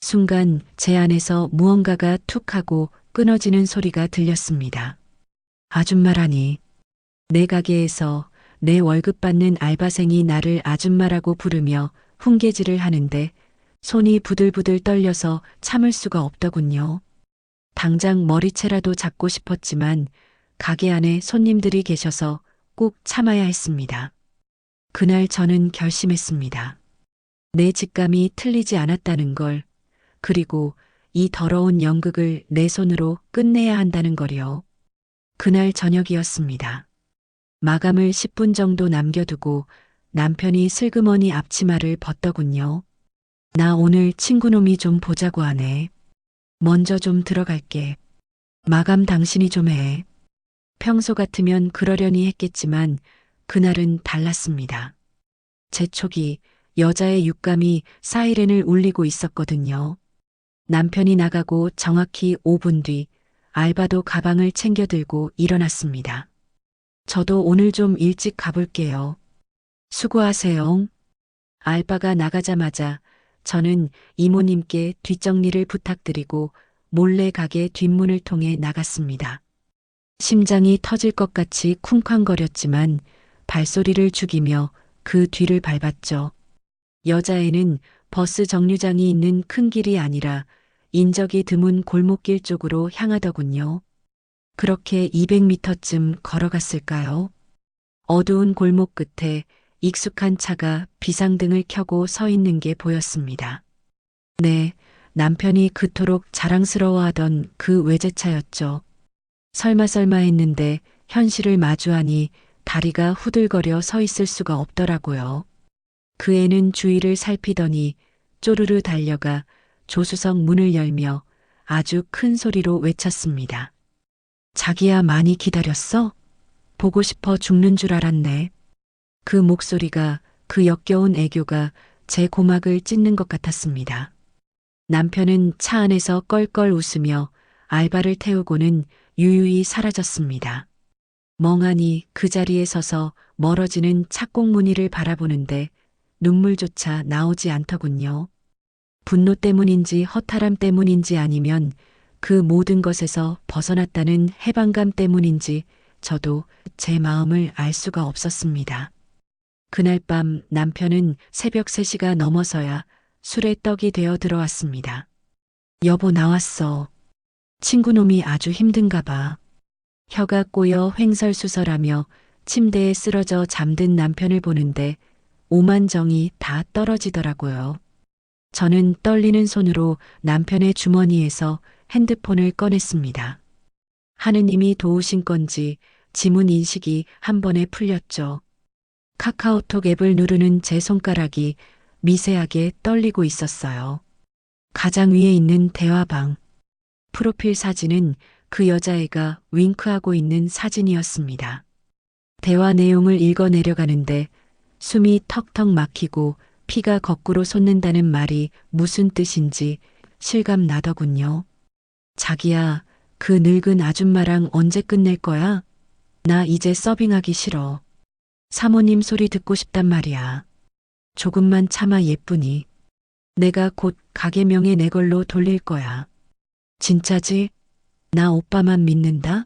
순간 제 안에서 무언가가 툭 하고 끊어지는 소리가 들렸습니다. 아줌마라니. 내 가게에서 내 월급 받는 알바생이 나를 아줌마라고 부르며 훈계질을 하는데 손이 부들부들 떨려서 참을 수가 없더군요. 당장 머리채라도 잡고 싶었지만 가게 안에 손님들이 계셔서 꼭 참아야 했습니다. 그날 저는 결심했습니다. 내 직감이 틀리지 않았다는 걸, 그리고 이 더러운 연극을 내 손으로 끝내야 한다는 걸요. 그날 저녁이었습니다. 마감을 10분 정도 남겨두고 남편이 슬그머니 앞치마를 벗더군요. 나 오늘 친구놈이 좀 보자고 하네. 먼저 좀 들어갈게. 마감 당신이 좀 해. 평소 같으면 그러려니 했겠지만 그날은 달랐습니다. 재촉이 여자의 육감이 사이렌을 울리고 있었거든요. 남편이 나가고 정확히 5분 뒤 알바도 가방을 챙겨 들고 일어났습니다. 저도 오늘 좀 일찍 가볼게요. 수고하세요. 알바가 나가자마자 저는 이모님께 뒷정리를 부탁드리고 몰래 가게 뒷문을 통해 나갔습니다. 심장이 터질 것 같이 쿵쾅거렸지만 발소리를 죽이며 그 뒤를 밟았죠. 여자애는 버스 정류장이 있는 큰 길이 아니라 인적이 드문 골목길 쪽으로 향하더군요. 그렇게 200m쯤 걸어갔을까요? 어두운 골목 끝에 익숙한 차가 비상등을 켜고 서 있는 게 보였습니다. 네, 남편이 그토록 자랑스러워하던 그 외제차였죠. 설마 했는데 현실을 마주하니 다리가 후들거려 서 있을 수가 없더라고요. 그 애는 주위를 살피더니 쪼르르 달려가 조수석 문을 열며 아주 큰 소리로 외쳤습니다. 자기야 많이 기다렸어? 보고 싶어 죽는 줄 알았네. 그 목소리가, 그 역겨운 애교가 제 고막을 찢는 것 같았습니다. 남편은 차 안에서 껄껄 웃으며 알바를 태우고는 유유히 사라졌습니다. 멍하니 그 자리에 서서 멀어지는 착곡 무늬를 바라보는데 눈물조차 나오지 않더군요. 분노 때문인지 허탈함 때문인지 아니면 그 모든 것에서 벗어났다는 해방감 때문인지 저도 제 마음을 알 수가 없었습니다. 그날 밤 남편은 새벽 3시가 넘어서야 술에 떡이 되어 들어왔습니다. 여보 나왔어. 친구놈이 아주 힘든가 봐. 혀가 꼬여 횡설수설하며 침대에 쓰러져 잠든 남편을 보는데 오만정이 다 떨어지더라고요. 저는 떨리는 손으로 남편의 주머니에서 핸드폰을 꺼냈습니다. 하느님이 도우신 건지 지문 인식이 한 번에 풀렸죠. 카카오톡 앱을 누르는 제 손가락이 미세하게 떨리고 있었어요. 가장 위에 있는 대화방. 프로필 사진은 그 여자애가 윙크하고 있는 사진이었습니다. 대화 내용을 읽어 내려가는데 숨이 턱턱 막히고 피가 거꾸로 솟는다는 말이 무슨 뜻인지 실감 나더군요. 자기야, 그 늙은 아줌마랑 언제 끝낼 거야? 나 이제 서빙하기 싫어. 사모님 소리 듣고 싶단 말이야. 조금만 참아 예쁘니. 내가 곧 가게 명예 내 걸로 돌릴 거야. 진짜지? 나 오빠만 믿는다?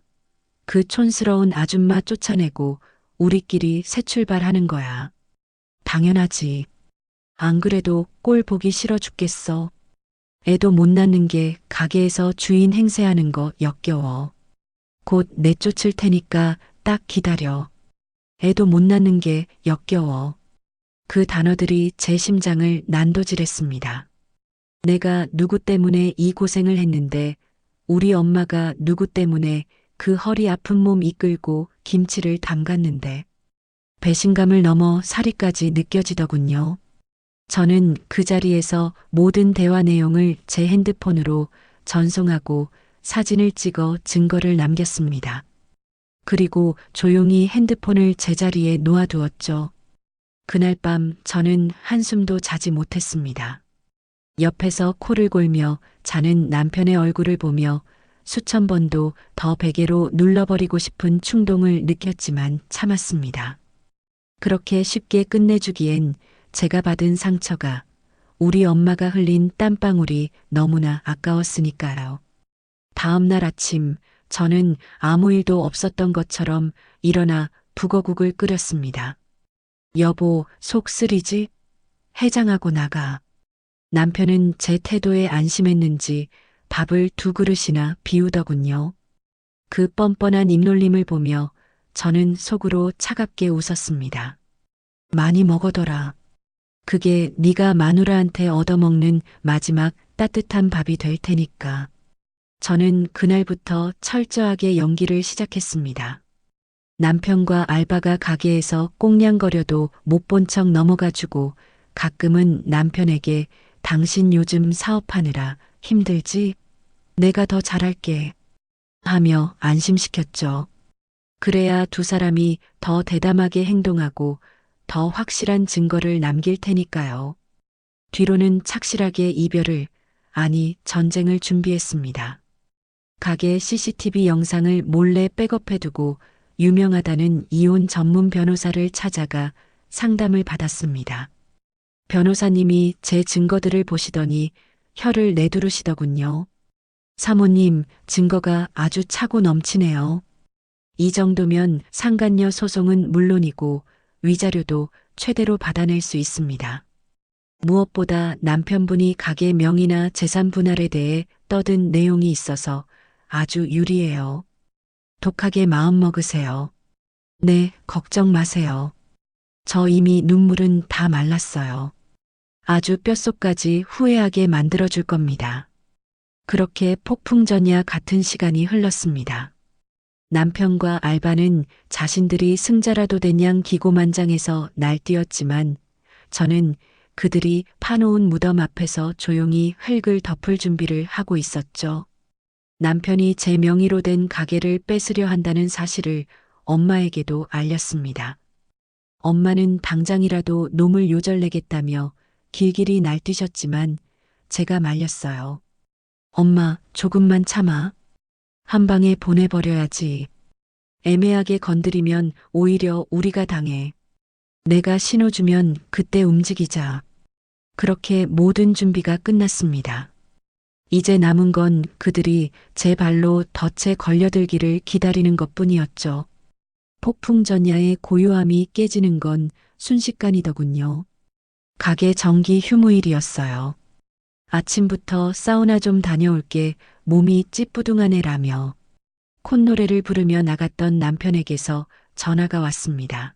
그 촌스러운 아줌마 쫓아내고 우리끼리 새 출발하는 거야. 당연하지. 안 그래도 꼴 보기 싫어 죽겠어. 애도 못 낳는 게 가게에서 주인 행세하는 거 역겨워. 곧 내쫓을 테니까 딱 기다려. 애도 못 낳는 게 역겨워. 그 단어들이 제 심장을 난도질했습니다. 내가 누구 때문에 이 고생을 했는데 우리 엄마가 누구 때문에 그 허리 아픈 몸 이끌고 김치를 담갔는데 배신감을 넘어 사리까지 느껴지더군요. 저는 그 자리에서 모든 대화 내용을 제 핸드폰으로 전송하고 사진을 찍어 증거를 남겼습니다. 그리고 조용히 핸드폰을 제자리에 놓아두었죠. 그날 밤 저는 한숨도 자지 못했습니다. 옆에서 코를 골며 자는 남편의 얼굴을 보며 수천 번도 더 베개로 눌러버리고 싶은 충동을 느꼈지만 참았습니다. 그렇게 쉽게 끝내주기엔 제가 받은 상처가, 우리 엄마가 흘린 땀방울이 너무나 아까웠으니까요. 다음 날 아침 저는 아무 일도 없었던 것처럼 일어나 북어국을 끓였습니다. 여보, 속 쓰리지? 해장하고 나가. 남편은 제 태도에 안심했는지 밥을 2그릇이나 비우더군요. 그 뻔뻔한 입놀림을 보며 저는 속으로 차갑게 웃었습니다. 많이 먹어둬라. 그게 네가 마누라한테 얻어먹는 마지막 따뜻한 밥이 될 테니까. 저는 그날부터 철저하게 연기를 시작했습니다. 남편과 알바가 가게에서 꽁냥거려도 못 본 척 넘어가주고 가끔은 남편에게 당신 요즘 사업하느라 힘들지? 내가 더 잘할게. 하며 안심시켰죠. 그래야 두 사람이 더 대담하게 행동하고 더 확실한 증거를 남길 테니까요. 뒤로는 착실하게 이별을, 아니 전쟁을 준비했습니다. 가게 CCTV 영상을 몰래 백업해두고 유명하다는 이혼 전문 변호사를 찾아가 상담을 받았습니다. 변호사님이 제 증거들을 보시더니 혀를 내두르시더군요. 사모님, 증거가 아주 차고 넘치네요. 이 정도면 상간녀 소송은 물론이고 위자료도 최대로 받아낼 수 있습니다. 무엇보다 남편분이 가게 명의나 재산 분할에 대해 떠든 내용이 있어서 아주 유리해요. 독하게 마음 먹으세요. 네, 걱정 마세요. 저 이미 눈물은 다 말랐어요. 아주 뼛속까지 후회하게 만들어줄 겁니다. 그렇게 폭풍전야 같은 시간이 흘렀습니다. 남편과 알바는 자신들이 승자라도 된 양 기고만장해서 날뛰었지만 저는 그들이 파놓은 무덤 앞에서 조용히 흙을 덮을 준비를 하고 있었죠. 남편이 제 명의로 된 가게를 뺏으려 한다는 사실을 엄마에게도 알렸습니다. 엄마는 당장이라도 놈을 요절내겠다며 길길이 날뛰셨지만 제가 말렸어요. 엄마, 조금만 참아. 한 방에 보내버려야지. 애매하게 건드리면 오히려 우리가 당해. 내가 신호 주면 그때 움직이자. 그렇게 모든 준비가 끝났습니다. 이제 남은 건 그들이 제 발로 덫에 걸려들기를 기다리는 것뿐이었죠. 폭풍전야의 고요함이 깨지는 건 순식간이더군요. 가게 정기 휴무일이었어요. 아침부터 사우나 좀 다녀올게 몸이 찌뿌둥하네라며 콧노래를 부르며 나갔던 남편에게서 전화가 왔습니다.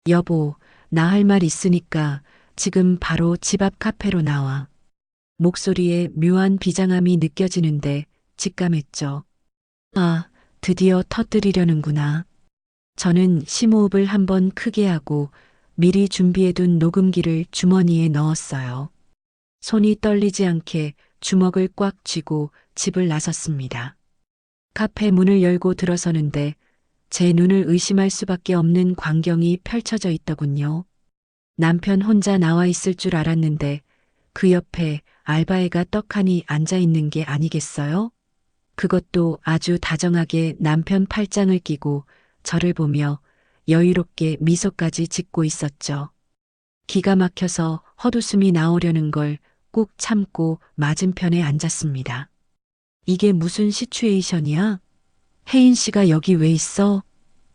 여보, 나 할 말 있으니까 지금 바로 집 앞 카페로 나와. 목소리에 묘한 비장함이 느껴지는데 직감했죠. 아, 드디어 터뜨리려는구나. 저는 심호흡을 한번 크게 하고 미리 준비해둔 녹음기를 주머니에 넣었어요. 손이 떨리지 않게 주먹을 꽉 쥐고 집을 나섰습니다. 카페 문을 열고 들어서는데 제 눈을 의심할 수밖에 없는 광경이 펼쳐져 있더군요. 남편 혼자 나와 있을 줄 알았는데 그 옆에 알바애가 떡하니 앉아 있는 게 아니겠어요? 그것도 아주 다정하게 남편 팔짱을 끼고 저를 보며 여유롭게 미소까지 짓고 있었죠. 기가 막혀서 헛웃음이 나오려는 걸 꾹 참고 맞은편에 앉았습니다. 이게 무슨 시츄에이션이야? 혜인 씨가 여기 왜 있어?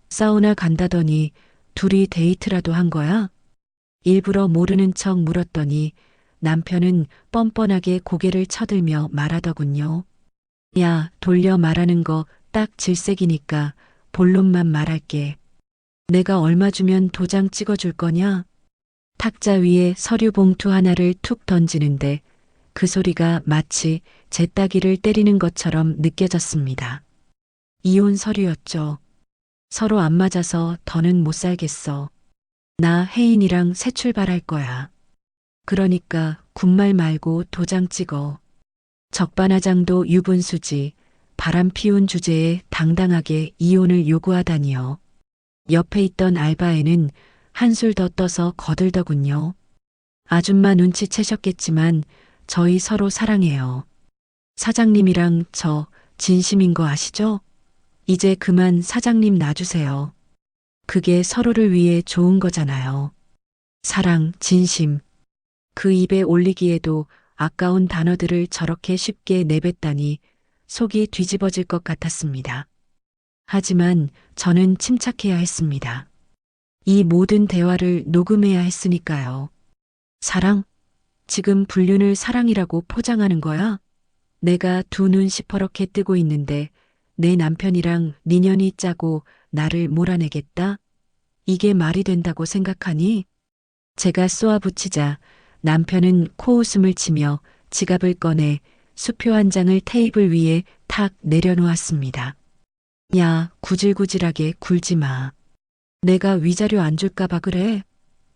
사우나 간다더니 둘이 데이트라도 한 거야? 일부러 모르는 척 물었더니 남편은 뻔뻔하게 고개를 쳐들며 말하더군요. 야, 돌려 말하는 거 딱 질색이니까 본론만 말할게. 내가 얼마 주면 도장 찍어줄 거냐? 탁자 위에 서류 봉투 하나를 툭 던지는데 그 소리가 마치 제 따귀를 때리는 것처럼 느껴졌습니다. 이혼 서류였죠. 서로 안 맞아서 더는 못 살겠어. 나 혜인이랑 새 출발할 거야. 그러니까 군말 말고 도장 찍어. 적반하장도 유분수지. 바람 피운 주제에 당당하게 이혼을 요구하다니요. 옆에 있던 알바애는 한술 더 떠서 거들더군요. 아줌마 눈치채셨겠지만 저희 서로 사랑해요. 사장님이랑 저 진심인 거 아시죠? 이제 그만 사장님 놔주세요. 그게 서로를 위해 좋은 거잖아요. 사랑, 진심. 그 입에 올리기에도 아까운 단어들을 저렇게 쉽게 내뱉다니 속이 뒤집어질 것 같았습니다. 하지만 저는 침착해야 했습니다. 이 모든 대화를 녹음해야 했으니까요. 사랑? 지금 불륜을 사랑이라고 포장하는 거야? 내가 두 눈 시퍼렇게 뜨고 있는데 내 남편이랑 인연이 짜고 나를 몰아내겠다? 이게 말이 된다고 생각하니? 제가 쏘아붙이자 남편은 코웃음을 치며 지갑을 꺼내 수표 한 장을 테이블 위에 탁 내려놓았습니다. 야, 구질구질하게 굴지 마. 내가 위자료 안 줄까 봐 그래?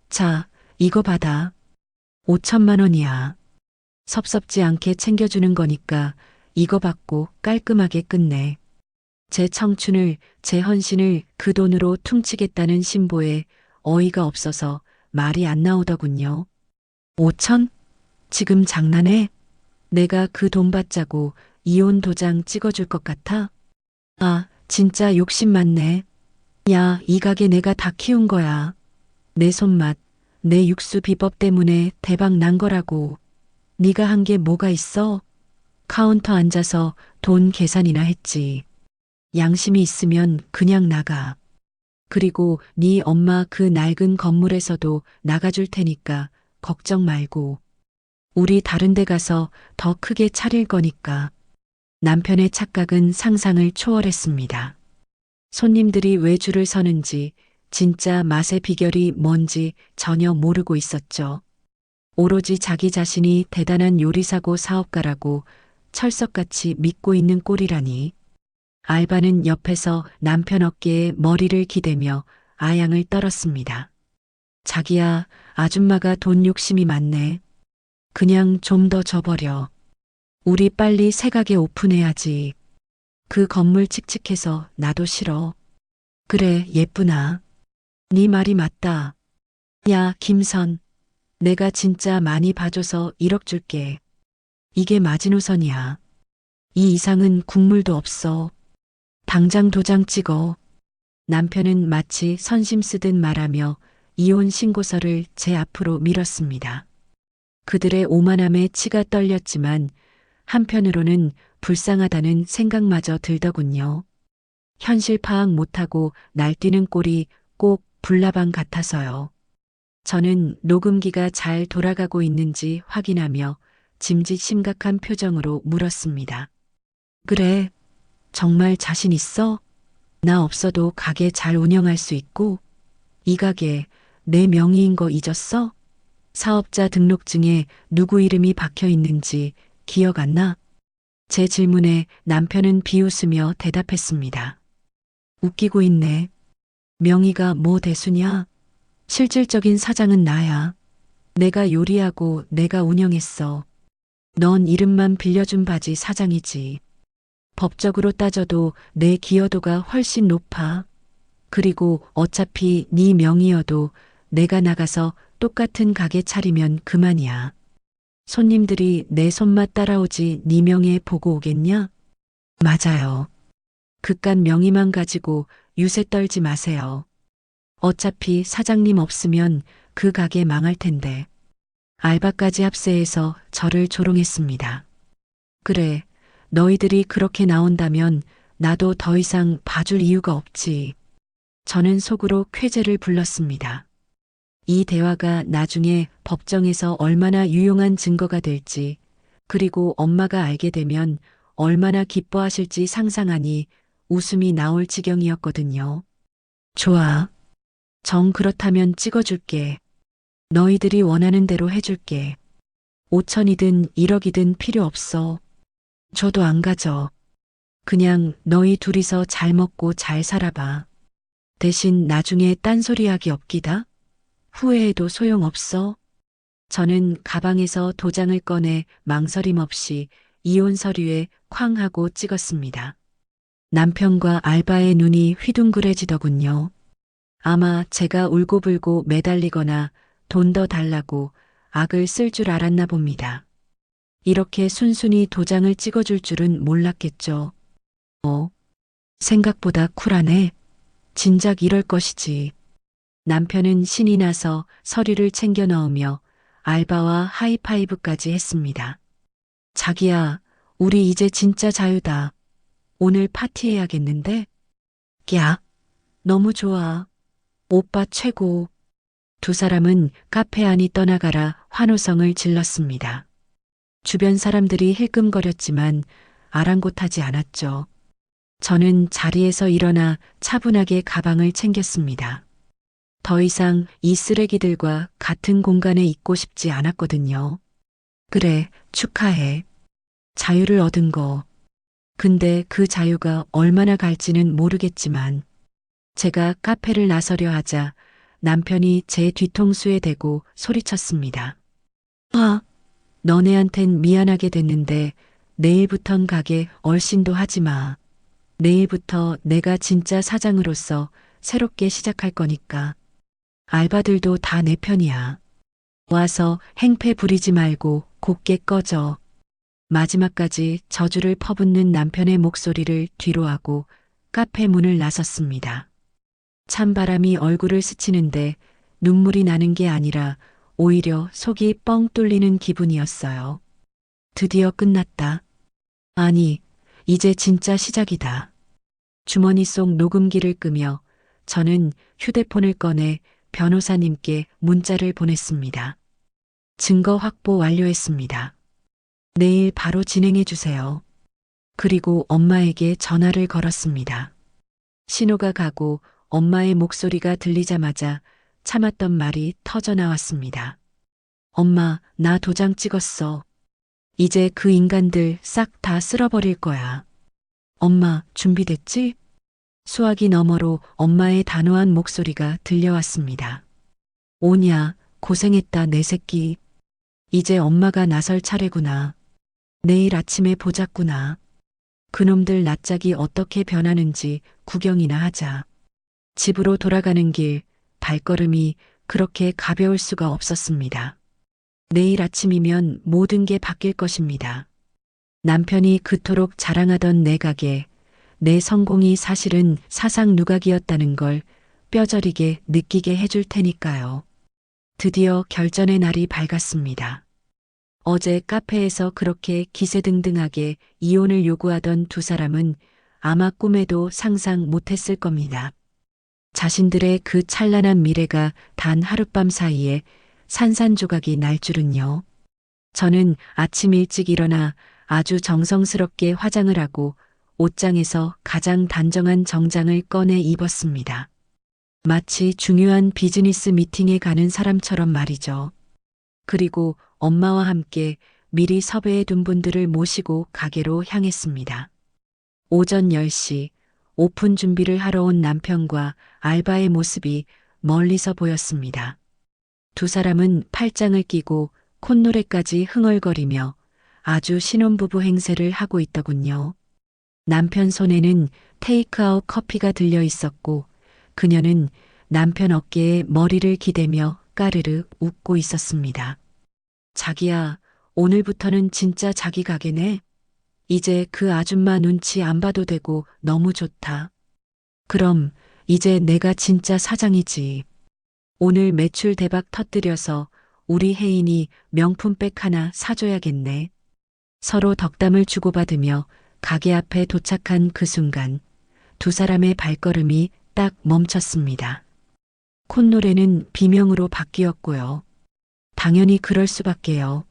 자, 이거 받아. 5천만 원이야. 섭섭지 않게 챙겨주는 거니까 이거 받고 깔끔하게 끝내. 제 청춘을, 제 헌신을 그 돈으로 퉁치겠다는 신보에 어이가 없어서 말이 안 나오더군요. 5천? 지금 장난해? 내가 그 돈 받자고 이혼 도장 찍어줄 것 같아? 아, 진짜 욕심 많네. 야, 이 가게 내가 다 키운 거야. 내 손맛, 내 육수 비법 때문에 대박 난 거라고. 네가 한 게 뭐가 있어? 카운터 앉아서 돈 계산이나 했지. 양심이 있으면 그냥 나가. 그리고 네 엄마 그 낡은 건물에서도 나가줄 테니까 걱정 말고. 우리 다른 데 가서 더 크게 차릴 거니까. 남편의 착각은 상상을 초월했습니다. 손님들이 왜 줄을 서는지, 진짜 맛의 비결이 뭔지 전혀 모르고 있었죠. 오로지 자기 자신이 대단한 요리사고 사업가라고 철석같이 믿고 있는 꼴이라니. 알바는 옆에서 남편 어깨에 머리를 기대며 아양을 떨었습니다. 자기야, 아줌마가 돈 욕심이 많네. 그냥 좀 더 줘버려. 우리 빨리 새 가게 오픈해야지. 그 건물 칙칙해서 나도 싫어. 그래, 예쁘나. 네 말이 맞다. 야, 김선. 내가 진짜 많이 봐줘서 1억 줄게. 이게 마지노선이야. 이 이상은 국물도 없어. 당장 도장 찍어. 남편은 마치 선심 쓰듯 말하며 이혼 신고서를 제 앞으로 밀었습니다. 그들의 오만함에 치가 떨렸지만 한편으로는 불쌍하다는 생각마저 들더군요. 현실 파악 못하고 날뛰는 꼴이 꼭 불나방 같아서요. 저는 녹음기가 잘 돌아가고 있는지 확인하며 짐짓 심각한 표정으로 물었습니다. 그래, 정말 자신 있어? 나 없어도 가게 잘 운영할 수 있고, 이 가게 내 명의인 거 잊었어? 사업자 등록증에 누구 이름이 박혀 있는지 기억 안 나? 제 질문에 남편은 비웃으며 대답했습니다. 웃기고 있네. 명의가 뭐 대수냐? 실질적인 사장은 나야. 내가 요리하고 내가 운영했어. 넌 이름만 빌려준 바지 사장이지. 법적으로 따져도 내 기여도가 훨씬 높아. 그리고 어차피 네 명의여도 내가 나가서 똑같은 가게 차리면 그만이야. 손님들이 내 손맛 따라오지 네 명예 보고 오겠냐? 맞아요. 그깟 명의만 가지고 유세 떨지 마세요. 어차피 사장님 없으면 그 가게 망할 텐데. 알바까지 합세해서 저를 조롱했습니다. 그래, 너희들이 그렇게 나온다면 나도 더 이상 봐줄 이유가 없지. 저는 속으로 쾌재를 불렀습니다. 이 대화가 나중에 법정에서 얼마나 유용한 증거가 될지, 그리고 엄마가 알게 되면 얼마나 기뻐하실지 상상하니 웃음이 나올 지경이었거든요. 좋아. 정 그렇다면 찍어줄게. 너희들이 원하는 대로 해줄게. 5천이든 1억이든 필요 없어. 저도 안 가져. 그냥 너희 둘이서 잘 먹고 잘 살아봐. 대신 나중에 딴소리하기 없기다. 후회해도 소용없어. 저는 가방에서 도장을 꺼내 망설임 없이 이혼 서류에 쾅 하고 찍었습니다. 남편과 알바의 눈이 휘둥그레지더군요. 아마 제가 울고불고 매달리거나 돈 더 달라고 악을 쓸 줄 알았나 봅니다. 이렇게 순순히 도장을 찍어줄 줄은 몰랐겠죠. 생각보다 쿨하네. 진작 이럴 것이지. 남편은 신이 나서 서류를 챙겨 넣으며 알바와 하이파이브까지 했습니다. 자기야, 우리 이제 진짜 자유다. 오늘 파티해야겠는데? 야, 너무 좋아. 오빠 최고. 두 사람은 카페 안이 떠나가라 환호성을 질렀습니다. 주변 사람들이 힐끔거렸지만 아랑곳하지 않았죠. 저는 자리에서 일어나 차분하게 가방을 챙겼습니다. 더 이상 이 쓰레기들과 같은 공간에 있고 싶지 않았거든요. 그래, 축하해. 자유를 얻은 거. 근데 그 자유가 얼마나 갈지는 모르겠지만 제가 카페를 나서려 하자 남편이 제 뒤통수에 대고 소리쳤습니다. 아, 너네한텐 미안하게 됐는데 내일부턴 가게 얼씬도 하지 마. 내일부터 내가 진짜 사장으로서 새롭게 시작할 거니까. 알바들도 다 내 편이야. 와서 행패 부리지 말고 곱게 꺼져. 마지막까지 저주를 퍼붓는 남편의 목소리를 뒤로하고 카페 문을 나섰습니다. 찬바람이 얼굴을 스치는데 눈물이 나는 게 아니라 오히려 속이 뻥 뚫리는 기분이었어요. 드디어 끝났다. 아니, 이제 진짜 시작이다. 주머니 속 녹음기를 끄며 저는 휴대폰을 꺼내 변호사님께 문자를 보냈습니다. 증거 확보 완료했습니다. 내일 바로 진행해 주세요. 그리고 엄마에게 전화를 걸었습니다. 신호가 가고 엄마의 목소리가 들리자마자 참았던 말이 터져 나왔습니다. 엄마, 나 도장 찍었어. 이제 그 인간들 싹 다 쓸어버릴 거야. 엄마, 준비됐지? 수화기 너머로 엄마의 단호한 목소리가 들려왔습니다. 오냐, 고생했다 내 새끼. 이제 엄마가 나설 차례구나. 내일 아침에 보자꾸나. 그놈들 낯짝이 어떻게 변하는지 구경이나 하자. 집으로 돌아가는 길, 발걸음이 그렇게 가벼울 수가 없었습니다. 내일 아침이면 모든 게 바뀔 것입니다. 남편이 그토록 자랑하던 내 가게, 내 성공이 사실은 사상 누각이었다는 걸 뼈저리게 느끼게 해줄 테니까요. 드디어 결전의 날이 밝았습니다. 어제 카페에서 그렇게 기세등등하게 이혼을 요구하던 두 사람은 아마 꿈에도 상상 못했을 겁니다. 자신들의 그 찬란한 미래가 단 하룻밤 사이에 산산조각이 날 줄은요. 저는 아침 일찍 일어나 아주 정성스럽게 화장을 하고 옷장에서 가장 단정한 정장을 꺼내 입었습니다. 마치 중요한 비즈니스 미팅에 가는 사람처럼 말이죠. 그리고 엄마와 함께 미리 섭외해 둔 분들을 모시고 가게로 향했습니다. 오전 10시 오픈 준비를 하러 온 남편과 알바의 모습이 멀리서 보였습니다. 두 사람은 팔짱을 끼고 콧노래까지 흥얼거리며 아주 신혼부부 행세를 하고 있더군요. 남편 손에는 테이크아웃 커피가 들려 있었고 그녀는 남편 어깨에 머리를 기대며 까르르 웃고 있었습니다. 자기야, 오늘부터는 진짜 자기 가게네. 이제 그 아줌마 눈치 안 봐도 되고 너무 좋다. 그럼 이제 내가 진짜 사장이지. 오늘 매출 대박 터뜨려서 우리 혜인이 명품백 하나 사줘야겠네. 서로 덕담을 주고받으며 가게 앞에 도착한 그 순간 두 사람의 발걸음이 딱 멈췄습니다. 콧노래는 비명으로 바뀌었고요. 당연히 그럴 수밖에요.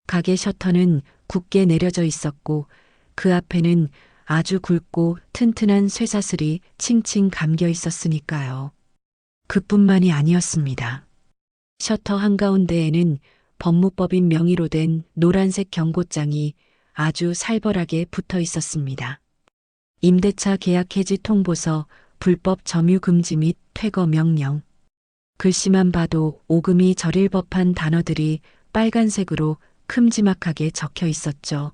가게 셔터는 굳게 내려져 있었고 그 앞에는 아주 굵고 튼튼한 쇠사슬이 칭칭 감겨 있었으니까요. 그뿐만이 아니었습니다. 셔터 한가운데에는 법무법인 명의로 된 노란색 경고장이 아주 살벌하게 붙어 있었습니다. 임대차 계약 해지 통보서, 불법 점유 금지 및 퇴거 명령. 글씨만 봐도 오금이 저릴 법한 단어들이 빨간색으로 큼지막하게 적혀 있었죠.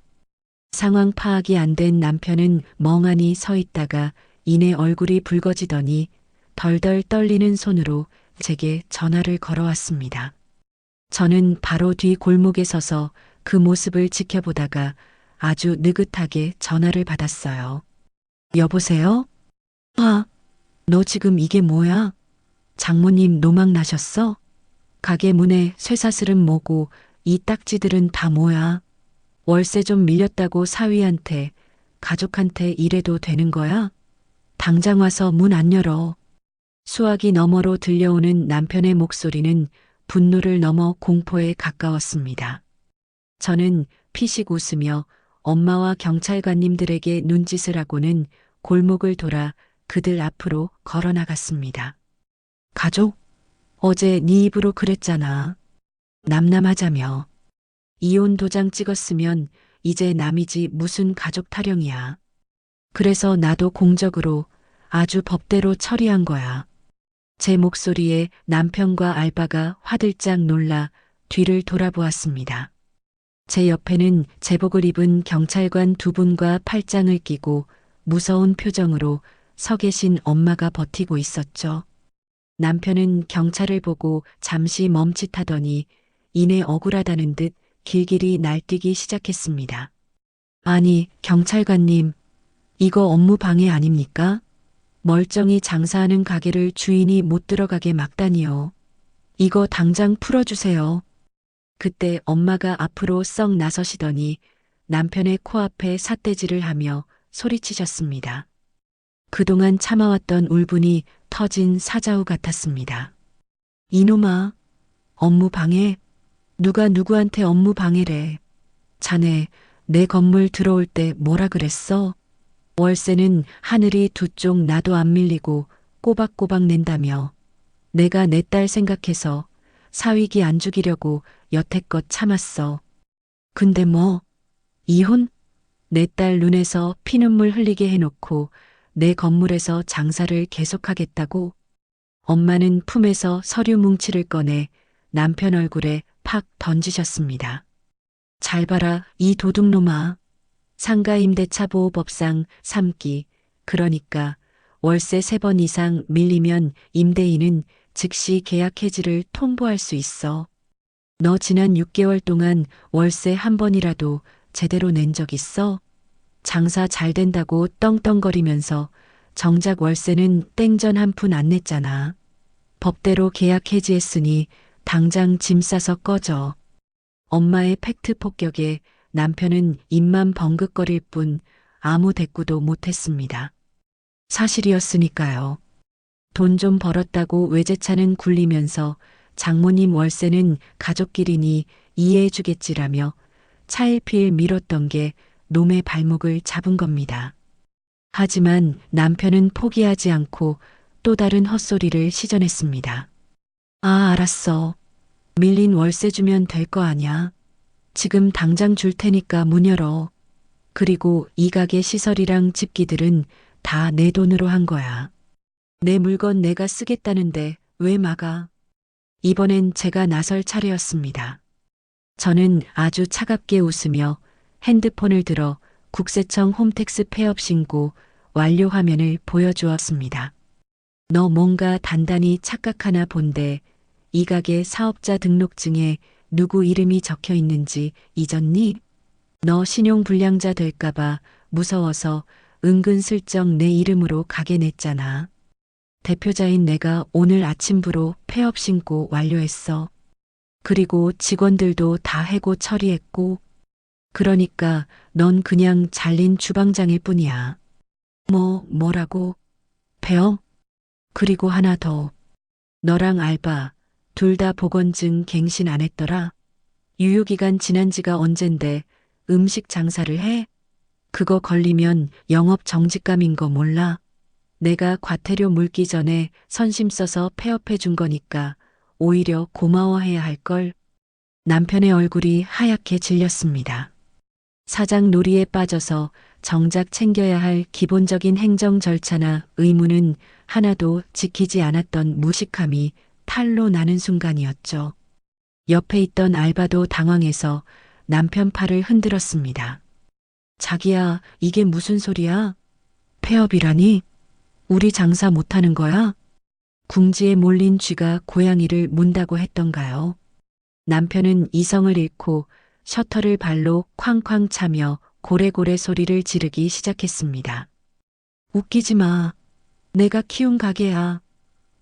상황 파악이 안 된 남편은 멍하니 서 있다가 이내 얼굴이 붉어지더니 덜덜 떨리는 손으로 제게 전화를 걸어왔습니다. 저는 바로 뒤 골목에 서서 그 모습을 지켜보다가 아주 느긋하게 전화를 받았어요. 여보세요? 아, 너 지금 이게 뭐야? 장모님 노망 나셨어? 가게 문에 쇠사슬은 뭐고 이 딱지들은 다 뭐야? 월세 좀 밀렸다고 사위한테, 가족한테 이래도 되는 거야? 당장 와서 문 안 열어. 수화기 너머로 들려오는 남편의 목소리는 분노를 넘어 공포에 가까웠습니다. 저는 피식 웃으며 엄마와 경찰관님들에게 눈짓을 하고는 골목을 돌아 그들 앞으로 걸어 나갔습니다. 가족? 어제 네 입으로 그랬잖아. 남남하자며. 이혼 도장 찍었으면 이제 남이지 무슨 가족 타령이야. 그래서 나도 공적으로 아주 법대로 처리한 거야. 제 목소리에 남편과 알바가 화들짝 놀라 뒤를 돌아보았습니다. 제 옆에는 제복을 입은 경찰관 두 분과 팔짱을 끼고 무서운 표정으로 서 계신 엄마가 버티고 있었죠. 남편은 경찰을 보고 잠시 멈칫하더니 이내 억울하다는 듯 길길이 날뛰기 시작했습니다. 아니, 경찰관님, 이거 업무 방해 아닙니까? 멀쩡히 장사하는 가게를 주인이 못 들어가게 막다니요. 이거 당장 풀어주세요. 그때 엄마가 앞으로 썩 나서시더니 남편의 코앞에 삿대질을 하며 소리치셨습니다. 그동안 참아왔던 울분이 터진 사자후 같았습니다. 이놈아, 업무 방해? 누가 누구한테 업무 방해래? 자네, 내 건물 들어올 때 뭐라 그랬어? 월세는 하늘이 두 쪽 나도 안 밀리고 꼬박꼬박 낸다며. 내가 내 딸 생각해서 사위기 안 죽이려고 여태껏 참았어. 근데 뭐, 이혼? 내 딸 눈에서 피눈물 흘리게 해놓고 내 건물에서 장사를 계속하겠다고? 엄마는 품에서 서류 뭉치를 꺼내 남편 얼굴에 팍 던지셨습니다. 잘 봐라, 이 도둑놈아. 상가임대차 보호법상 3기, 그러니까 월세 3번 이상 밀리면 임대인은 즉시 계약 해지를 통보할 수 있어. 너 지난 6개월 동안 월세 한 번이라도 제대로 낸 적 있어? 장사 잘 된다고 떵떵거리면서 정작 월세는 땡전 한 푼 안 냈잖아. 법대로 계약 해지했으니 당장 짐 싸서 꺼져. 엄마의 팩트 폭격에 남편은 입만 벙긋거릴 뿐 아무 대꾸도 못했습니다. 사실이었으니까요. 돈 좀 벌었다고 외제차는 굴리면서 장모님 월세는 가족끼리니 이해해주겠지라며 차일피일 미뤘던 게 놈의 발목을 잡은 겁니다. 하지만 남편은 포기하지 않고 또 다른 헛소리를 시전했습니다. 아, 알았어. 밀린 월세 주면 될 거 아냐. 지금 당장 줄 테니까 문 열어. 그리고 이 가게 시설이랑 집기들은 다 내 돈으로 한 거야. 내 물건 내가 쓰겠다는데 왜 막아? 이번엔 제가 나설 차례였습니다. 저는 아주 차갑게 웃으며 핸드폰을 들어 국세청 홈택스 폐업 신고 완료 화면을 보여주었습니다. 너 뭔가 단단히 착각하나 본데 이 가게 사업자 등록증에 누구 이름이 적혀 있는지 잊었니? 너 신용불량자 될까봐 무서워서 은근슬쩍 내 이름으로 가게 냈잖아. 대표자인 내가 오늘 아침부로 폐업 신고 완료했어. 그리고 직원들도 다 해고 처리했고. 그러니까 넌 그냥 잘린 주방장일 뿐이야. 뭐라고? 폐업? 그리고 하나 더. 너랑 알바 둘 다 보건증 갱신 안 했더라. 유효기간 지난 지가 언젠데 음식 장사를 해? 그거 걸리면 영업 정지감인 거 몰라? 내가 과태료 물기 전에 선심 써서 폐업해 준 거니까 오히려 고마워해야 할걸. 남편의 얼굴이 하얗게 질렸습니다. 사장 놀이에 빠져서 정작 챙겨야 할 기본적인 행정 절차나 의무는 하나도 지키지 않았던 무식함이 탈로 나는 순간이었죠. 옆에 있던 알바도 당황해서 남편 팔을 흔들었습니다. 자기야, 이게 무슨 소리야? 폐업이라니? 우리 장사 못하는 거야? 궁지에 몰린 쥐가 고양이를 문다고 했던가요? 남편은 이성을 잃고 셔터를 발로 쾅쾅 차며 고래고래 소리를 지르기 시작했습니다. 웃기지 마. 내가 키운 가게야.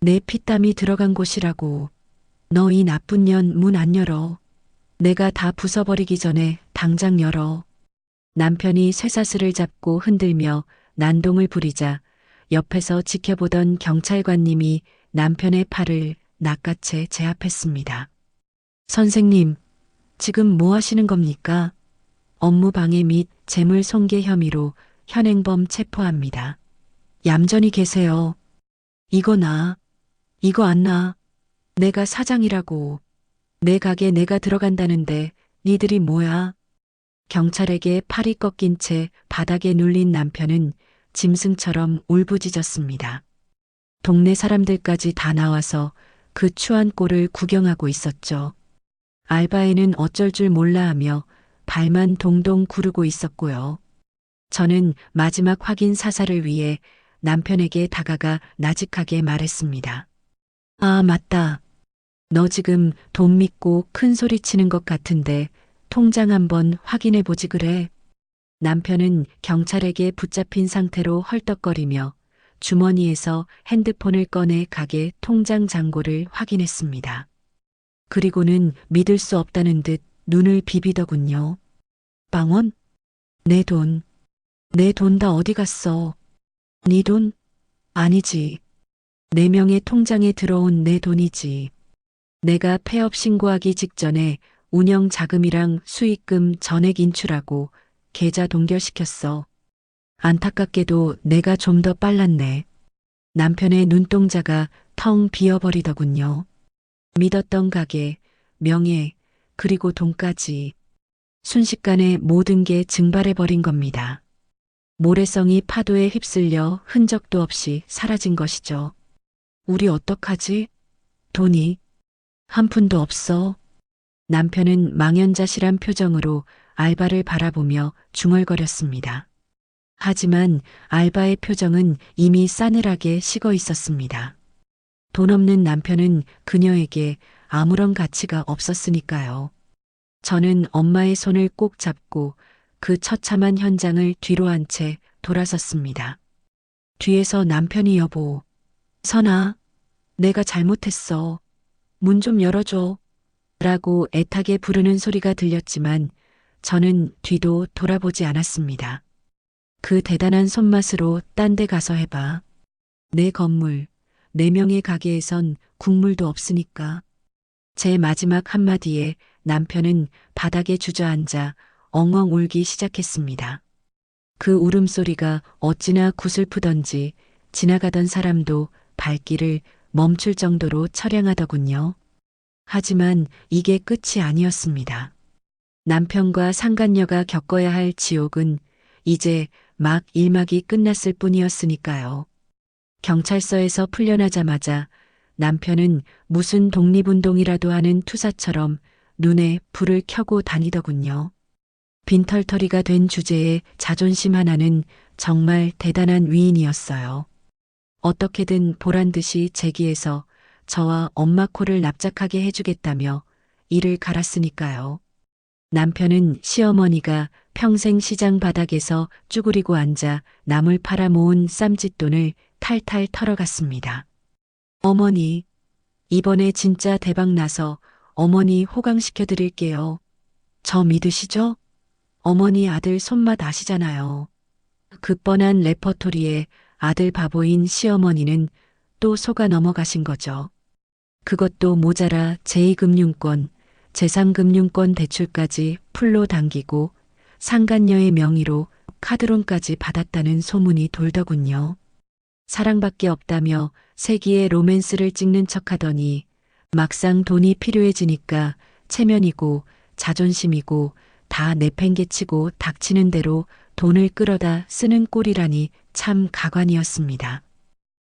내 피땀이 들어간 곳이라고. 너 이 나쁜 년 문 안 열어. 내가 다 부숴버리기 전에 당장 열어. 남편이 쇠사슬을 잡고 흔들며 난동을 부리자 옆에서 지켜보던 경찰관님이 남편의 팔을 낚아채 제압했습니다. 선생님, 지금 뭐 하시는 겁니까? 업무 방해 및 재물 손괴 혐의로 현행범 체포합니다. 얌전히 계세요. 이거 나. 이거 안 나. 내가 사장이라고. 내 가게 내가 들어간다는데 니들이 뭐야? 경찰에게 팔이 꺾인 채 바닥에 눌린 남편은 짐승처럼 울부짖었습니다. 동네 사람들까지 다 나와서 그 추한 꼴을 구경하고 있었죠. 알바애는 어쩔 줄 몰라 하며 발만 동동 구르고 있었고요. 저는 마지막 확인 사살을 위해 남편에게 다가가 나직하게 말했습니다. 아, 맞다. 너 지금 돈 믿고 큰 소리 치는 것 같은데 통장 한번 확인해 보지 그래. 남편은 경찰에게 붙잡힌 상태로 헐떡거리며 주머니에서 핸드폰을 꺼내 가게 통장 잔고를 확인했습니다. 그리고는 믿을 수 없다는 듯 눈을 비비더군요. 빵원? 내 돈. 내 돈 다 어디 갔어? 네 돈? 아니지. 네 명의 통장에 들어온 내 돈이지. 내가 폐업 신고하기 직전에 운영 자금이랑 수익금 전액 인출하고 계좌 동결시켰어. 안타깝게도 내가 좀 더 빨랐네. 남편의 눈동자가 텅 비어버리더군요. 믿었던 가게, 명예, 그리고 돈까지. 순식간에 모든 게 증발해버린 겁니다. 모래성이 파도에 휩쓸려 흔적도 없이 사라진 것이죠. 우리 어떡하지? 돈이 한 푼도 없어. 남편은 망연자실한 표정으로 알바를 바라보며 중얼거렸습니다. 하지만 알바의 표정은 이미 싸늘하게 식어 있었습니다. 돈 없는 남편은 그녀에게 아무런 가치가 없었으니까요. 저는 엄마의 손을 꼭 잡고 그 처참한 현장을 뒤로 한 채 돌아섰습니다. 뒤에서 남편이 여보, 선아, 내가 잘못했어. 문 좀 열어줘. 라고 애타게 부르는 소리가 들렸지만 저는 뒤도 돌아보지 않았습니다. 그 대단한 손맛으로 딴 데 가서 해봐. 내 건물, 네 명의 가게에선 국물도 없으니까. 제 마지막 한마디에 남편은 바닥에 주저앉아 엉엉 울기 시작했습니다. 그 울음소리가 어찌나 구슬프던지 지나가던 사람도 발길을 멈출 정도로 처량하더군요. 하지만 이게 끝이 아니었습니다. 남편과 상간녀가 겪어야 할 지옥은 이제 막 1막이 끝났을 뿐이었으니까요. 경찰서에서 풀려나자마자 남편은 무슨 독립운동이라도 하는 투사처럼 눈에 불을 켜고 다니더군요. 빈털터리가 된 주제에 자존심 하나는 정말 대단한 위인이었어요. 어떻게든 보란 듯이 제기해서 저와 엄마 코를 납작하게 해주겠다며 이를 갈았으니까요. 남편은 시어머니가 평생 시장 바닥에서 쭈그리고 앉아 남을 팔아 모은 쌈짓돈을 탈탈 털어갔습니다. 어머니, 이번에 진짜 대박 나서 어머니 호강시켜 드릴게요. 저 믿으시죠? 어머니 아들 손맛 아시잖아요. 그 뻔한 레퍼토리에 아들 바보인 시어머니는 또 속아 넘어가신 거죠. 그것도 모자라 제2금융권, 제3금융권 대출까지 풀로 당기고 상간녀의 명의로 카드론까지 받았다는 소문이 돌더군요. 사랑밖에 없다며 세기의 로맨스를 찍는 척하더니 막상 돈이 필요해지니까 체면이고 자존심이고 다 내팽개치고 닥치는 대로 돈을 끌어다 쓰는 꼴이라니 참 가관이었습니다.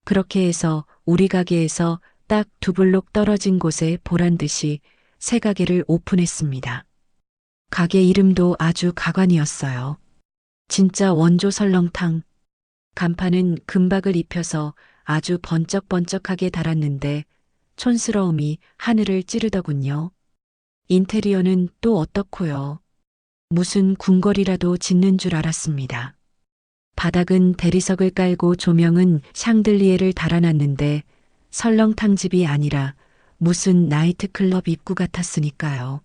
그렇게 해서 우리 가게에서 딱 2블록 떨어진 곳에 보란 듯이 새 가게를 오픈했습니다. 가게 이름도 아주 가관이었어요. 진짜 원조 설렁탕. 간판은 금박을 입혀서 아주 번쩍번쩍하게 달았는데 촌스러움이 하늘을 찌르더군요. 인테리어는 또 어떻고요. 무슨 궁궐이라도 짓는 줄 알았습니다. 바닥은 대리석을 깔고 조명은 샹들리에를 달아놨는데 설렁탕집이 아니라 무슨 나이트클럽 입구 같았으니까요.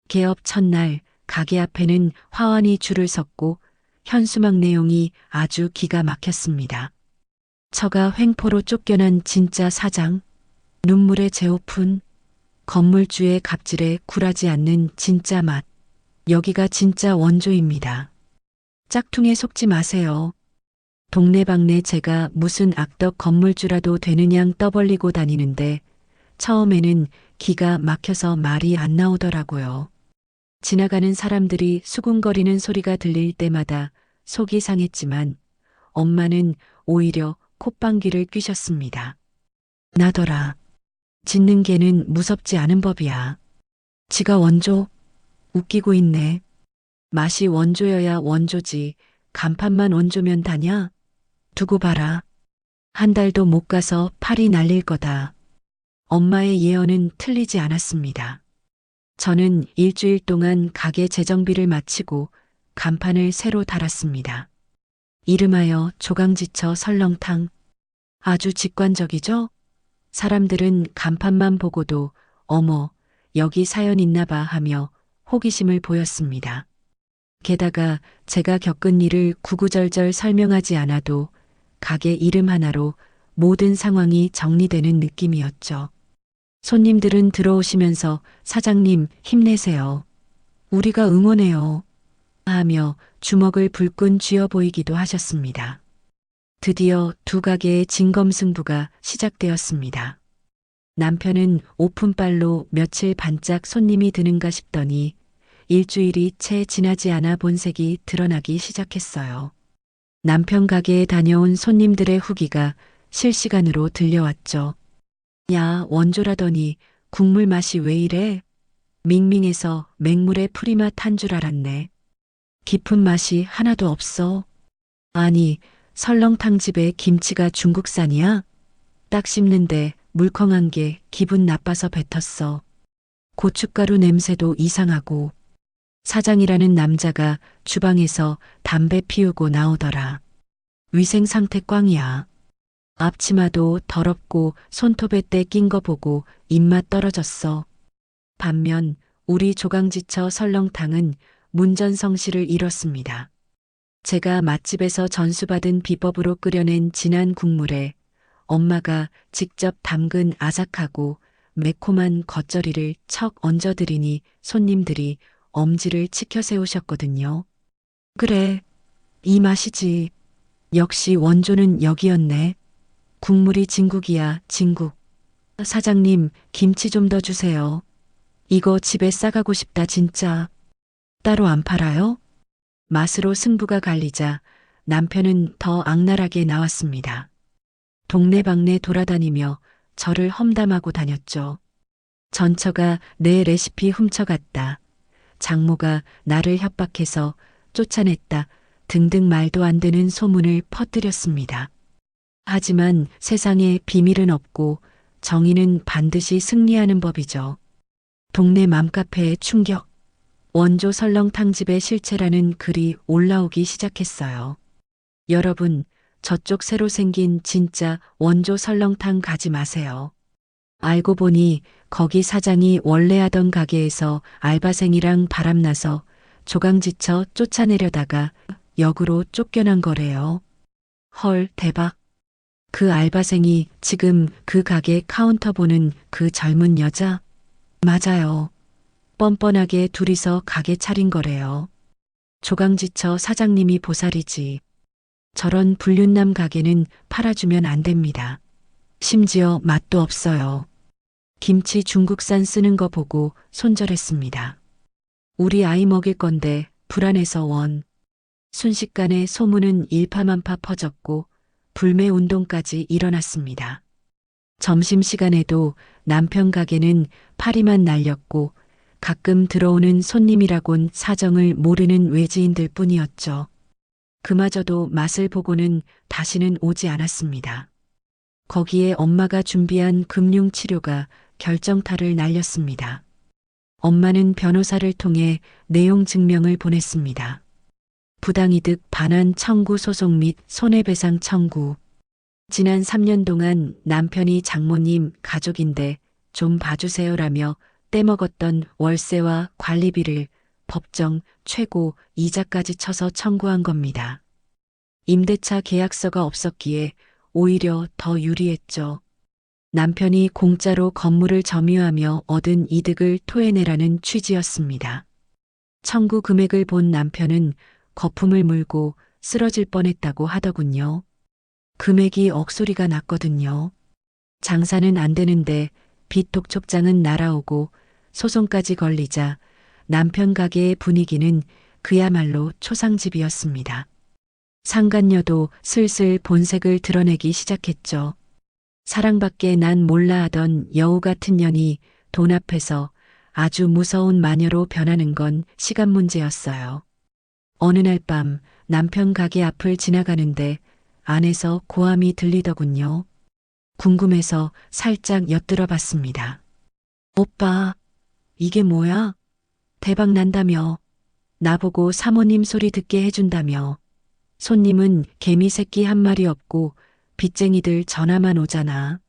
개업 첫날 가게 앞에는 화환이 줄을 섰고 현수막 내용이 아주 기가 막혔습니다. 처가 횡포로 쫓겨난 진짜 사장, 눈물의 재오픈, 건물주의 갑질에 굴하지 않는 진짜 맛. 여기가 진짜 원조입니다. 짝퉁에 속지 마세요. 동네방네 제가 무슨 악덕 건물주라도 되는 양 떠벌리고 다니는데 처음에는 기가 막혀서 말이 안 나오더라고요. 지나가는 사람들이 수군거리는 소리가 들릴 때마다 속이 상했지만 엄마는 오히려 콧방귀를 뀌셨습니다. 나더라. 짓는 개는 무섭지 않은 법이야. 지가 원조? 웃기고 있네. 맛이 원조여야 원조지. 간판만 얹으면 다냐? 두고 봐라. 한 달도 못 가서 팔이 날릴 거다. 엄마의 예언은 틀리지 않았습니다. 저는 일주일 동안 가게 재정비를 마치고 간판을 새로 달았습니다. 이름하여 조강지처 설렁탕. 아주 직관적이죠? 사람들은 간판만 보고도 어머, 여기 사연 있나 봐 하며 호기심을 보였습니다. 게다가 제가 겪은 일을 구구절절 설명하지 않아도 가게 이름 하나로 모든 상황이 정리되는 느낌이었죠. 손님들은 들어오시면서 사장님 힘내세요. 우리가 응원해요. 하며 주먹을 불끈 쥐어 보이기도 하셨습니다. 드디어 두 가게의 진검승부가 시작되었습니다. 남편은 오픈빨로 며칠 반짝 손님이 드는가 싶더니 일주일이 채 지나지 않아 본색이 드러나기 시작했어요. 남편 가게에 다녀온 손님들의 후기가 실시간으로 들려왔죠. 야, 원조라더니 국물 맛이 왜 이래? 밍밍해서 맹물에 풀이맛 한 줄 알았네. 깊은 맛이 하나도 없어. 아니, 설렁탕집에 김치가 중국산이야? 딱 씹는데 물컹한 게 기분 나빠서 뱉었어. 고춧가루 냄새도 이상하고. 사장이라는 남자가 주방에서 담배 피우고 나오더라. 위생 상태 꽝이야. 앞치마도 더럽고 손톱에 때 낀 거 보고 입맛 떨어졌어. 반면 우리 조강지처 설렁탕은 문전성시를 이뤘습니다. 제가 맛집에서 전수받은 비법으로 끓여낸 진한 국물에 엄마가 직접 담근 아삭하고 매콤한 겉절이를 척 얹어드리니 손님들이 엄지를 치켜 세우셨거든요. 그래, 이 맛이지. 역시 원조는 여기였네. 국물이 진국이야, 진국. 사장님, 김치 좀 더 주세요. 이거 집에 싸가고 싶다, 진짜. 따로 안 팔아요? 맛으로 승부가 갈리자 남편은 더 악랄하게 나왔습니다. 동네방네 돌아다니며 저를 험담하고 다녔죠. 전처가 내 레시피 훔쳐갔다. 장모가 나를 협박해서 쫓아냈다. 등등 말도 안 되는 소문을 퍼뜨렸습니다. 하지만 세상에 비밀은 없고 정의는 반드시 승리하는 법이죠. 동네 맘카페의 충격. 원조 설렁탕집의 실체라는 글이 올라오기 시작했어요. 여러분, 저쪽 새로 생긴 진짜 원조 설렁탕 가지 마세요. 알고 보니 거기 사장이 원래 하던 가게에서 알바생이랑 바람나서 조강지쳐 쫓아내려다가 역으로 쫓겨난 거래요. 헐, 대박. 그 알바생이 지금 그 가게 카운터 보는 그 젊은 여자? 맞아요. 뻔뻔하게 둘이서 가게 차린 거래요. 조강지처 사장님이 보살이지. 저런 불륜남 가게는 팔아주면 안 됩니다. 심지어 맛도 없어요. 김치 중국산 쓰는 거 보고 손절했습니다. 우리 아이 먹일 건데 불안해서 원. 순식간에 소문은 일파만파 퍼졌고 불매 운동까지 일어났습니다. 점심시간에도 남편 가게는 파리만 날렸고 가끔 들어오는 손님이라곤 사정을 모르는 외지인들 뿐이었죠. 그마저도 맛을 보고는 다시는 오지 않았습니다. 거기에 엄마가 준비한 금융치료가 결정타를 날렸습니다. 엄마는 변호사를 통해 내용 증명을 보냈습니다. 부당이득 반환 청구 소송 및 손해배상 청구. 지난 3년 동안 남편이 장모님 가족인데 좀 봐주세요라며 떼먹었던 월세와 관리비를 법정 최고 이자까지 쳐서 청구한 겁니다. 임대차 계약서가 없었기에 오히려 더 유리했죠. 남편이 공짜로 건물을 점유하며 얻은 이득을 토해내라는 취지였습니다. 청구 금액을 본 남편은 거품을 물고 쓰러질 뻔했다고 하더군요. 금액이 억소리가 났거든요. 장사는 안 되는데 빚 독촉장은 날아오고 소송까지 걸리자 남편 가게의 분위기는 그야말로 초상집이었습니다. 상간녀도 슬슬 본색을 드러내기 시작했죠. 사랑밖에 난 몰라 하던 여우 같은 년이 돈 앞에서 아주 무서운 마녀로 변하는 건 시간 문제였어요. 어느 날 밤 남편 가게 앞을 지나가는데 안에서 고함이 들리더군요. 궁금해서 살짝 엿들어 봤습니다. 오빠, 이게 뭐야? 대박 난다며. 나보고 사모님 소리 듣게 해준다며. 손님은 개미 새끼 한 마리 없고 빚쟁이들 전화만 오잖아.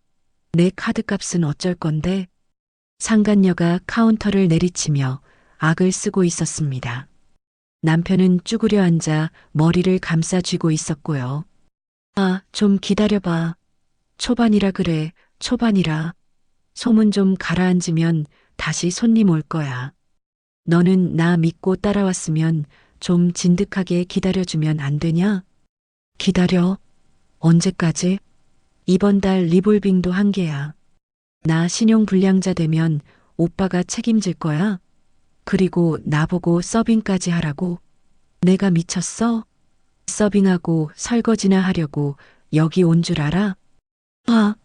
내 카드값은 어쩔 건데? 상간녀가 카운터를 내리치며 악을 쓰고 있었습니다. 남편은 쭈그려 앉아 머리를 감싸 쥐고 있었고요. 아, 좀 기다려봐. 초반이라 그래, 초반이라. 소문 좀 가라앉으면 다시 손님 올 거야. 너는 나 믿고 따라왔으면 좀 진득하게 기다려주면 안 되냐? 기다려? 언제까지? 이번 달 리볼빙도 한 개야. 나 신용불량자 되면 오빠가 책임질 거야? 그리고 나보고 서빙까지 하라고? 내가 미쳤어? 서빙하고 설거지나 하려고 여기 온 줄 알아? 아,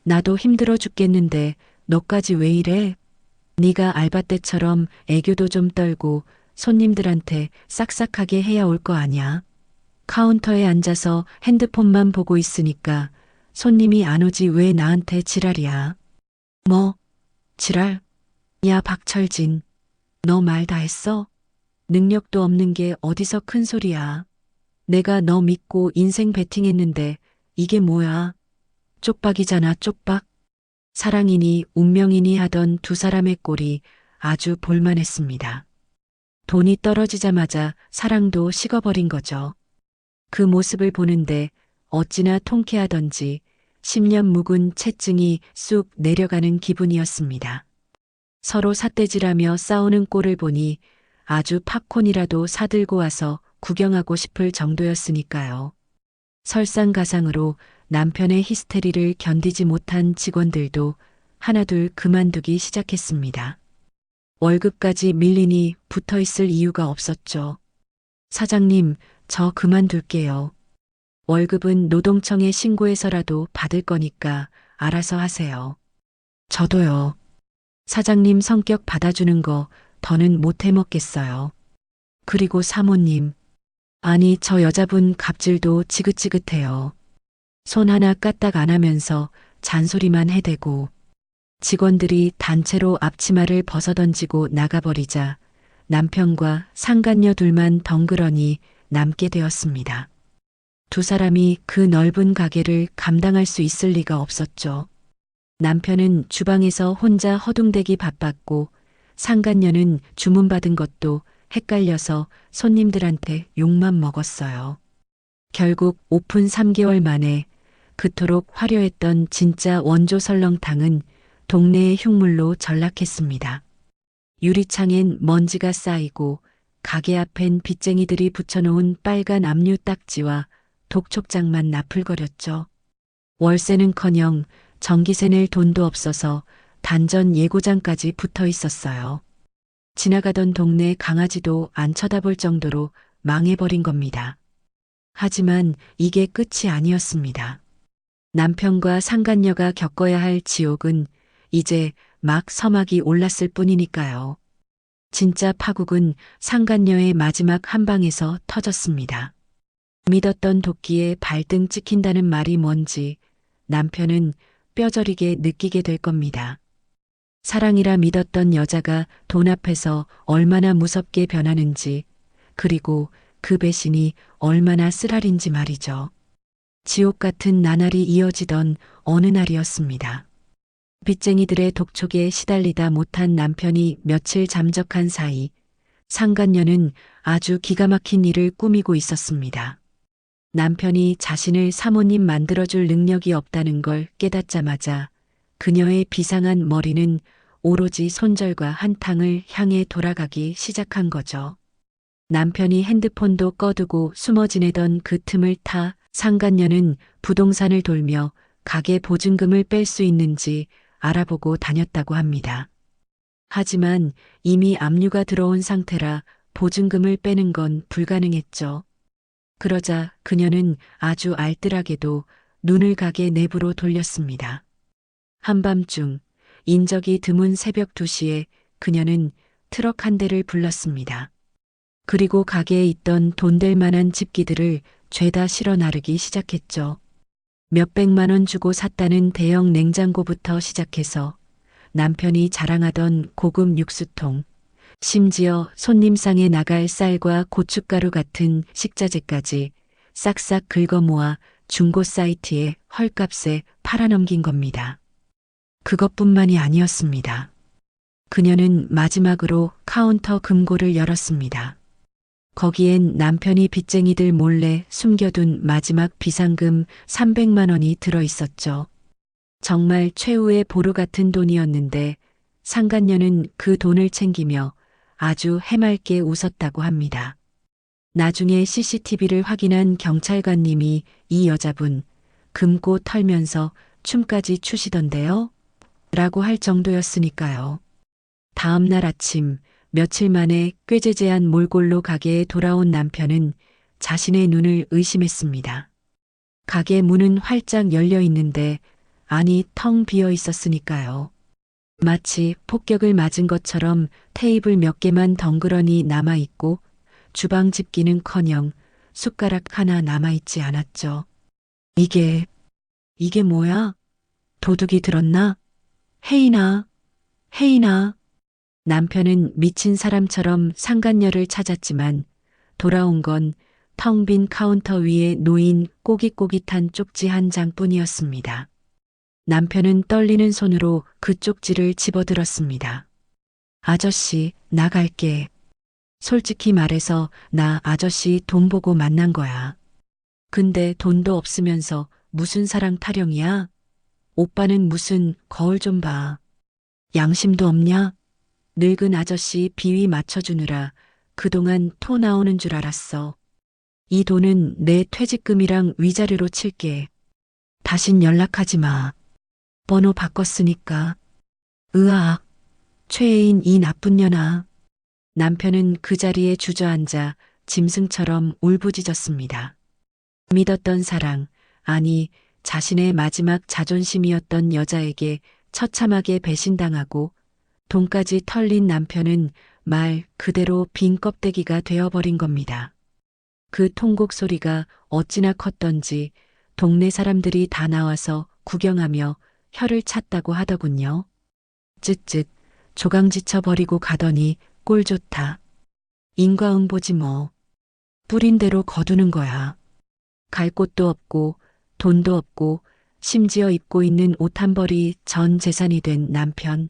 나도 힘들어 죽겠는데 너까지 왜 이래? 네가 알바 때처럼 애교도 좀 떨고 손님들한테 싹싹하게 해야 올 거 아냐? 카운터에 앉아서 핸드폰만 보고 있으니까 손님이 안 오지 왜 나한테 지랄이야? 뭐? 지랄? 야, 박철진. 너 말 다 했어? 능력도 없는 게 어디서 큰 소리야. 내가 너 믿고 인생 베팅했는데 이게 뭐야? 쪽박이잖아, 쪽박. 사랑이니 운명이니 하던 두 사람의 꼴이 아주 볼만했습니다. 돈이 떨어지자마자 사랑도 식어버린 거죠. 그 모습을 보는데 어찌나 통쾌하던지 10년 묵은 채증이 쑥 내려가는 기분이었습니다. 서로 삿대질하며 싸우는 꼴을 보니 아주 팝콘이라도 사들고 와서 구경하고 싶을 정도였으니까요. 설상가상으로 남편의 히스테리를 견디지 못한 직원들도 하나둘 그만두기 시작했습니다. 월급까지 밀리니 붙어 있을 이유가 없었죠. 사장님, 저 그만둘게요. 월급은 노동청에 신고해서라도 받을 거니까 알아서 하세요. 저도요. 사장님 성격 받아주는 거 더는 못 해먹겠어요. 그리고 사모님. 아니, 저 여자분 갑질도 지긋지긋해요. 손 하나 까딱 안 하면서 잔소리만 해대고 직원들이 단체로 앞치마를 벗어던지고 나가버리자 남편과 상간녀 둘만 덩그러니 남게 되었습니다. 두 사람이 그 넓은 가게를 감당할 수 있을 리가 없었죠. 남편은 주방에서 혼자 허둥대기 바빴고 상간녀는 주문받은 것도 헷갈려서 손님들한테 욕만 먹었어요. 결국 오픈 3개월 만에 그토록 화려했던 진짜 원조 설렁탕은 동네의 흉물로 전락했습니다. 유리창엔 먼지가 쌓이고 가게 앞엔 빚쟁이들이 붙여놓은 빨간 압류 딱지와 독촉장만 나풀거렸죠. 월세는커녕 전기세 낼 돈도 없어서 단전 예고장까지 붙어 있었어요. 지나가던 동네 강아지도 안 쳐다볼 정도로 망해버린 겁니다. 하지만 이게 끝이 아니었습니다. 남편과 상간녀가 겪어야 할 지옥은 이제 막 서막이 올랐을 뿐이니까요. 진짜 파국은 상간녀의 마지막 한 방에서 터졌습니다. 믿었던 도끼에 발등 찍힌다는 말이 뭔지 남편은 뼈저리게 느끼게 될 겁니다. 사랑이라 믿었던 여자가 돈 앞에서 얼마나 무섭게 변하는지, 그리고 그 배신이 얼마나 쓰라린지 말이죠. 지옥 같은 나날이 이어지던 어느 날이었습니다. 빚쟁이들의 독촉에 시달리다 못한 남편이 며칠 잠적한 사이 상간녀는 아주 기가 막힌 일을 꾸미고 있었습니다. 남편이 자신을 사모님 만들어줄 능력이 없다는 걸 깨닫자마자 그녀의 비상한 머리는 오로지 손절과 한탕을 향해 돌아가기 시작한 거죠. 남편이 핸드폰도 꺼두고 숨어 지내던 그 틈을 타 상간녀는 부동산을 돌며 가게 보증금을 뺄 수 있는지 알아보고 다녔다고 합니다. 하지만 이미 압류가 들어온 상태라 보증금을 빼는 건 불가능했죠. 그러자 그녀는 아주 알뜰하게도 눈을 가게 내부로 돌렸습니다. 한밤중 인적이 드문 새벽 2시에 그녀는 트럭 한 대를 불렀습니다. 그리고 가게에 있던 돈 될 만한 집기들을 죄다 실어 나르기 시작했죠. 몇백만 원 주고 샀다는 대형 냉장고부터 시작해서 남편이 자랑하던 고급 육수통, 심지어 손님상에 나갈 쌀과 고춧가루 같은 식자재까지 싹싹 긁어 모아 중고 사이트에 헐값에 팔아넘긴 겁니다. 그것뿐만이 아니었습니다. 그녀는 마지막으로 카운터 금고를 열었습니다. 거기엔 남편이 빚쟁이들 몰래 숨겨둔 마지막 비상금 300만 원이 들어 있었죠. 정말 최후의 보루 같은 돈이었는데 상간녀는 그 돈을 챙기며 아주 해맑게 웃었다고 합니다. 나중에 CCTV를 확인한 경찰관님이 이 여자분 금고 털면서 춤까지 추시던데요? 라고 할 정도였으니까요. 다음 날 아침 며칠 만에 꾀죄죄한 몰골로 가게에 돌아온 남편은 자신의 눈을 의심했습니다. 가게 문은 활짝 열려 있는데 안이 텅 비어 있었으니까요. 마치 폭격을 맞은 것처럼 테이블 몇 개만 덩그러니 남아있고 주방 집기는커녕 숟가락 하나 남아있지 않았죠. 이게 뭐야? 도둑이 들었나? 혜인아, 혜인아. 남편은 미친 사람처럼 상간녀를 찾았지만 돌아온 건 텅 빈 카운터 위에 놓인 꼬깃꼬깃한 쪽지 한 장뿐이었습니다. 남편은 떨리는 손으로 그 쪽지를 집어들었습니다. 아저씨, 나갈게. 솔직히 말해서 나 아저씨 돈 보고 만난 거야. 근데 돈도 없으면서 무슨 사랑 타령이야? 오빠는 무슨 거울 좀 봐. 양심도 없냐? 늙은 아저씨 비위 맞춰주느라 그동안 토 나오는 줄 알았어. 이 돈은 내 퇴직금이랑 위자료로 칠게. 다신 연락하지 마. 번호 바꿨으니까. 으악. 최애인 이 나쁜 년아. 남편은 그 자리에 주저앉아 짐승처럼 울부짖었습니다. 믿었던 사랑, 아니 자신의 마지막 자존심이었던 여자에게 처참하게 배신당하고 돈까지 털린 남편은 말 그대로 빈 껍데기가 되어버린 겁니다. 그 통곡 소리가 어찌나 컸던지 동네 사람들이 다 나와서 구경하며 혀를 찼다고 하더군요. 쯧쯧 조강지쳐 버리고 가더니 꼴 좋다. 인과응보지 뭐. 뿌린 대로 거두는 거야. 갈 곳도 없고 돈도 없고 심지어 입고 있는 옷 한 벌이 전 재산이 된 남편.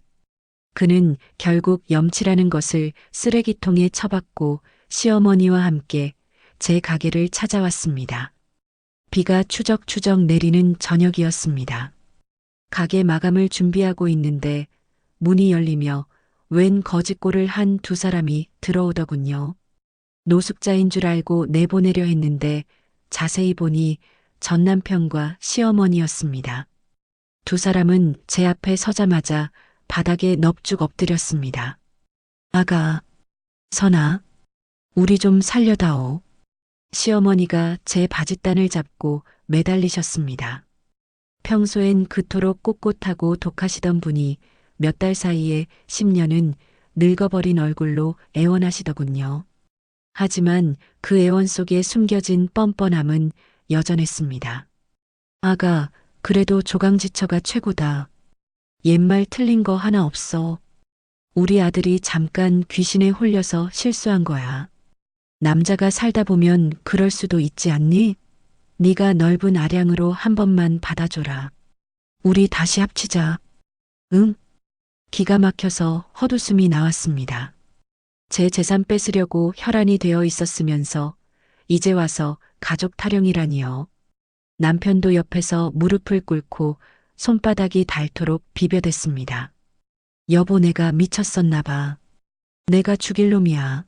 그는 결국 염치라는 것을 쓰레기통에 처박고 시어머니와 함께 제 가게를 찾아왔습니다. 비가 추적추적 내리는 저녁이었습니다. 가게 마감을 준비하고 있는데 문이 열리며 웬 거짓골을 한 두 사람이 들어오더군요. 노숙자인 줄 알고 내보내려 했는데 자세히 보니 전 남편과 시어머니였습니다. 두 사람은 제 앞에 서자마자 바닥에 넙죽 엎드렸습니다. 아가, 선아, 우리 좀 살려다오. 시어머니가 제 바짓단을 잡고 매달리셨습니다. 평소엔 그토록 꼿꼿하고 독하시던 분이 몇 달 사이에 10년은 늙어버린 얼굴로 애원하시더군요. 하지만 그 애원 속에 숨겨진 뻔뻔함은 여전했습니다. 아가, 그래도 조강지처가 최고다. 옛말 틀린 거 하나 없어. 우리 아들이 잠깐 귀신에 홀려서 실수한 거야. 남자가 살다 보면 그럴 수도 있지 않니? 네가 넓은 아량으로 한 번만 받아줘라. 우리 다시 합치자. 응? 기가 막혀서 헛웃음이 나왔습니다. 제 재산 뺏으려고 혈안이 되어 있었으면서 이제 와서 가족 타령이라니요. 남편도 옆에서 무릎을 꿇고 손바닥이 닳도록 비벼댔습니다. 여보, 내가 미쳤었나 봐. 내가 죽일 놈이야.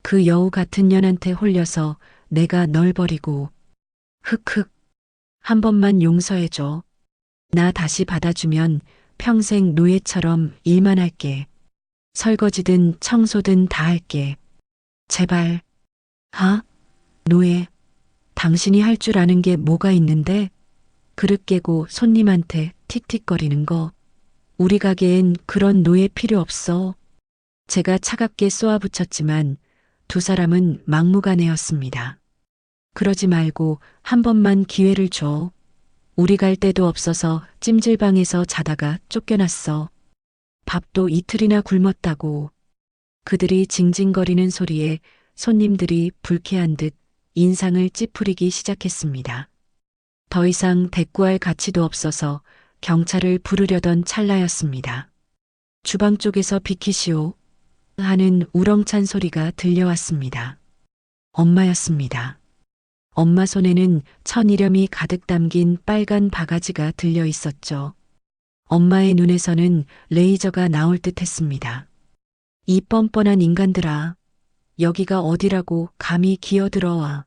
그 여우 같은 년한테 홀려서 내가 널 버리고. 흑흑. 한 번만 용서해줘. 나 다시 받아주면 평생 노예처럼 일만 할게. 설거지든 청소든 다 할게. 제발. 하? 노예. 당신이 할 줄 아는 게 뭐가 있는데? 그릇 깨고 손님한테 틱틱거리는 거. 우리 가게엔 그런 노예 필요 없어. 제가 차갑게 쏘아붙였지만 두 사람은 막무가내였습니다. 그러지 말고 한 번만 기회를 줘. 우리 갈 데도 없어서 찜질방에서 자다가 쫓겨났어. 밥도 이틀이나 굶었다고. 그들이 징징거리는 소리에 손님들이 불쾌한 듯 인상을 찌푸리기 시작했습니다. 더 이상 대꾸할 가치도 없어서 경찰을 부르려던 찰나였습니다. 주방 쪽에서 비키시오 하는 우렁찬 소리가 들려왔습니다. 엄마였습니다. 엄마 손에는 천일염이 가득 담긴 빨간 바가지가 들려 있었죠. 엄마의 눈에서는 레이저가 나올 듯 했습니다. 이 뻔뻔한 인간들아, 여기가 어디라고 감히 기어들어와.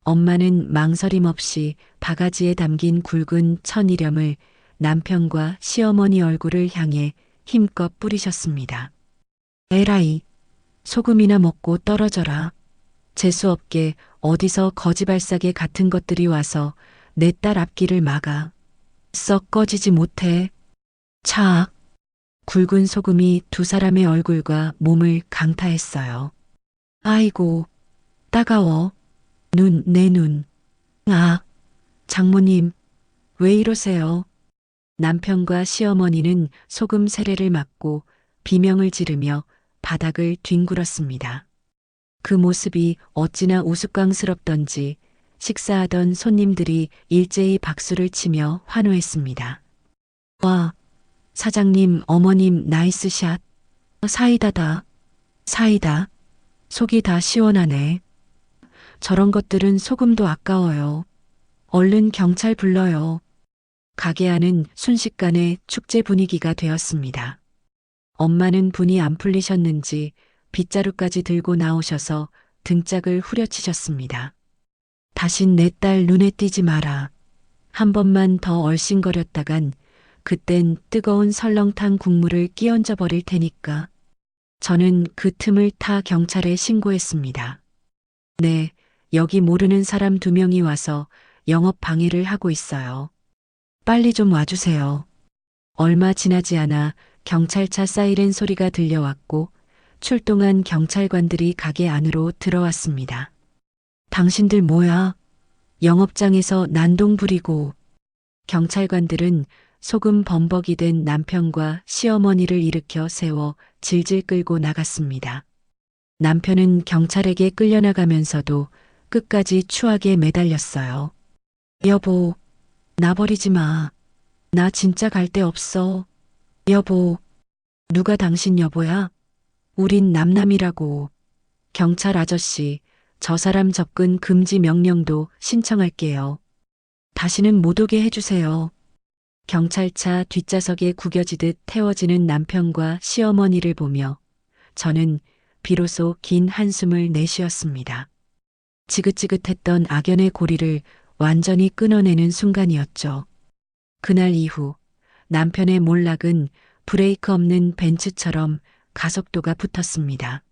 엄마는 망설임 없이 바가지에 담긴 굵은 천일염을 남편과 시어머니 얼굴을 향해 힘껏 뿌리셨습니다. 에라이, 소금이나 먹고 떨어져라. 재수없게 어디서 거지발사계 같은 것들이 와서 내 딸 앞길을 막아. 썩 꺼지지 못해. 차악. 굵은 소금이 두 사람의 얼굴과 몸을 강타했어요. 아이고, 따가워. 내 눈. 아, 장모님, 왜 이러세요? 남편과 시어머니는 소금 세례를 맞고 비명을 지르며 바닥을 뒹굴었습니다. 그 모습이 어찌나 우스꽝스럽던지 식사하던 손님들이 일제히 박수를 치며 환호했습니다. 와, 사장님, 어머님, 나이스 샷. 사이다다. 사이다. 속이 다 시원하네. 저런 것들은 소금도 아까워요. 얼른 경찰 불러요. 가게 안은 순식간에 축제 분위기가 되었습니다. 엄마는 분이 안 풀리셨는지 빗자루까지 들고 나오셔서 등짝을 후려치셨습니다. 다신 내 딸 눈에 띄지 마라. 한 번만 더 얼씬거렸다간 그땐 뜨거운 설렁탕 국물을 끼얹어 버릴 테니까. 저는 그 틈을 타 경찰에 신고했습니다. 네, 여기 모르는 사람 2명이 와서 영업 방해를 하고 있어요. 빨리 좀 와주세요. 얼마 지나지 않아 경찰차 사이렌 소리가 들려왔고 출동한 경찰관들이 가게 안으로 들어왔습니다. 당신들 뭐야? 영업장에서 난동 부리고. 경찰관들은 소금 범벅이 된 남편과 시어머니를 일으켜 세워 질질 끌고 나갔습니다. 남편은 경찰에게 끌려나가면서도 끝까지 추하게 매달렸어요. 여보, 나 버리지 마. 나 진짜 갈 데 없어. 여보, 누가 당신 여보야? 우린 남남이라고. 경찰 아저씨, 저 사람 접근 금지 명령도 신청할게요. 다시는 못 오게 해주세요. 경찰차 뒷좌석에 구겨지듯 태워지는 남편과 시어머니를 보며 저는 비로소 긴 한숨을 내쉬었습니다. 지긋지긋했던 악연의 고리를 완전히 끊어내는 순간이었죠. 그날 이후 남편의 몰락은 브레이크 없는 벤츠처럼 가속도가 붙었습니다.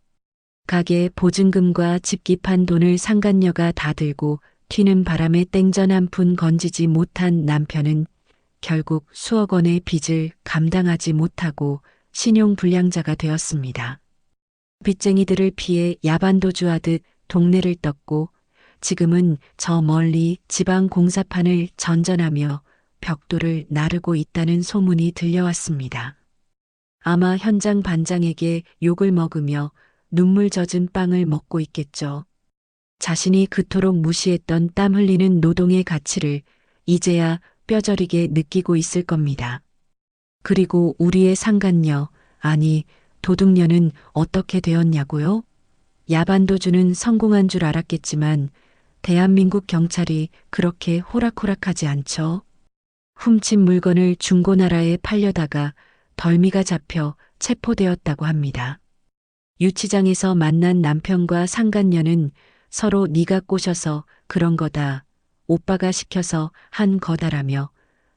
가게 보증금과 집 깁한 돈을 상간녀가 다 들고 튀는 바람에 땡전 한 푼 건지지 못한 남편은 결국 수억 원의 빚을 감당하지 못하고 신용불량자가 되었습니다. 빚쟁이들을 피해 야반도주하듯 동네를 떴고 지금은 저 멀리 지방 공사판을 전전하며 벽돌을 나르고 있다는 소문이 들려왔습니다. 아마 현장 반장에게 욕을 먹으며 눈물 젖은 빵을 먹고 있겠죠. 자신이 그토록 무시했던 땀 흘리는 노동의 가치를 이제야 뼈저리게 느끼고 있을 겁니다. 그리고 우리의 상간녀, 아니 도둑녀는 어떻게 되었냐고요? 야반도주는 성공한 줄 알았겠지만 대한민국 경찰이 그렇게 호락호락하지 않죠. 훔친 물건을 중고나라에 팔려다가 덜미가 잡혀 체포되었다고 합니다. 유치장에서 만난 남편과 상간녀는 서로 네가 꼬셔서 그런 거다, 오빠가 시켜서 한 거다라며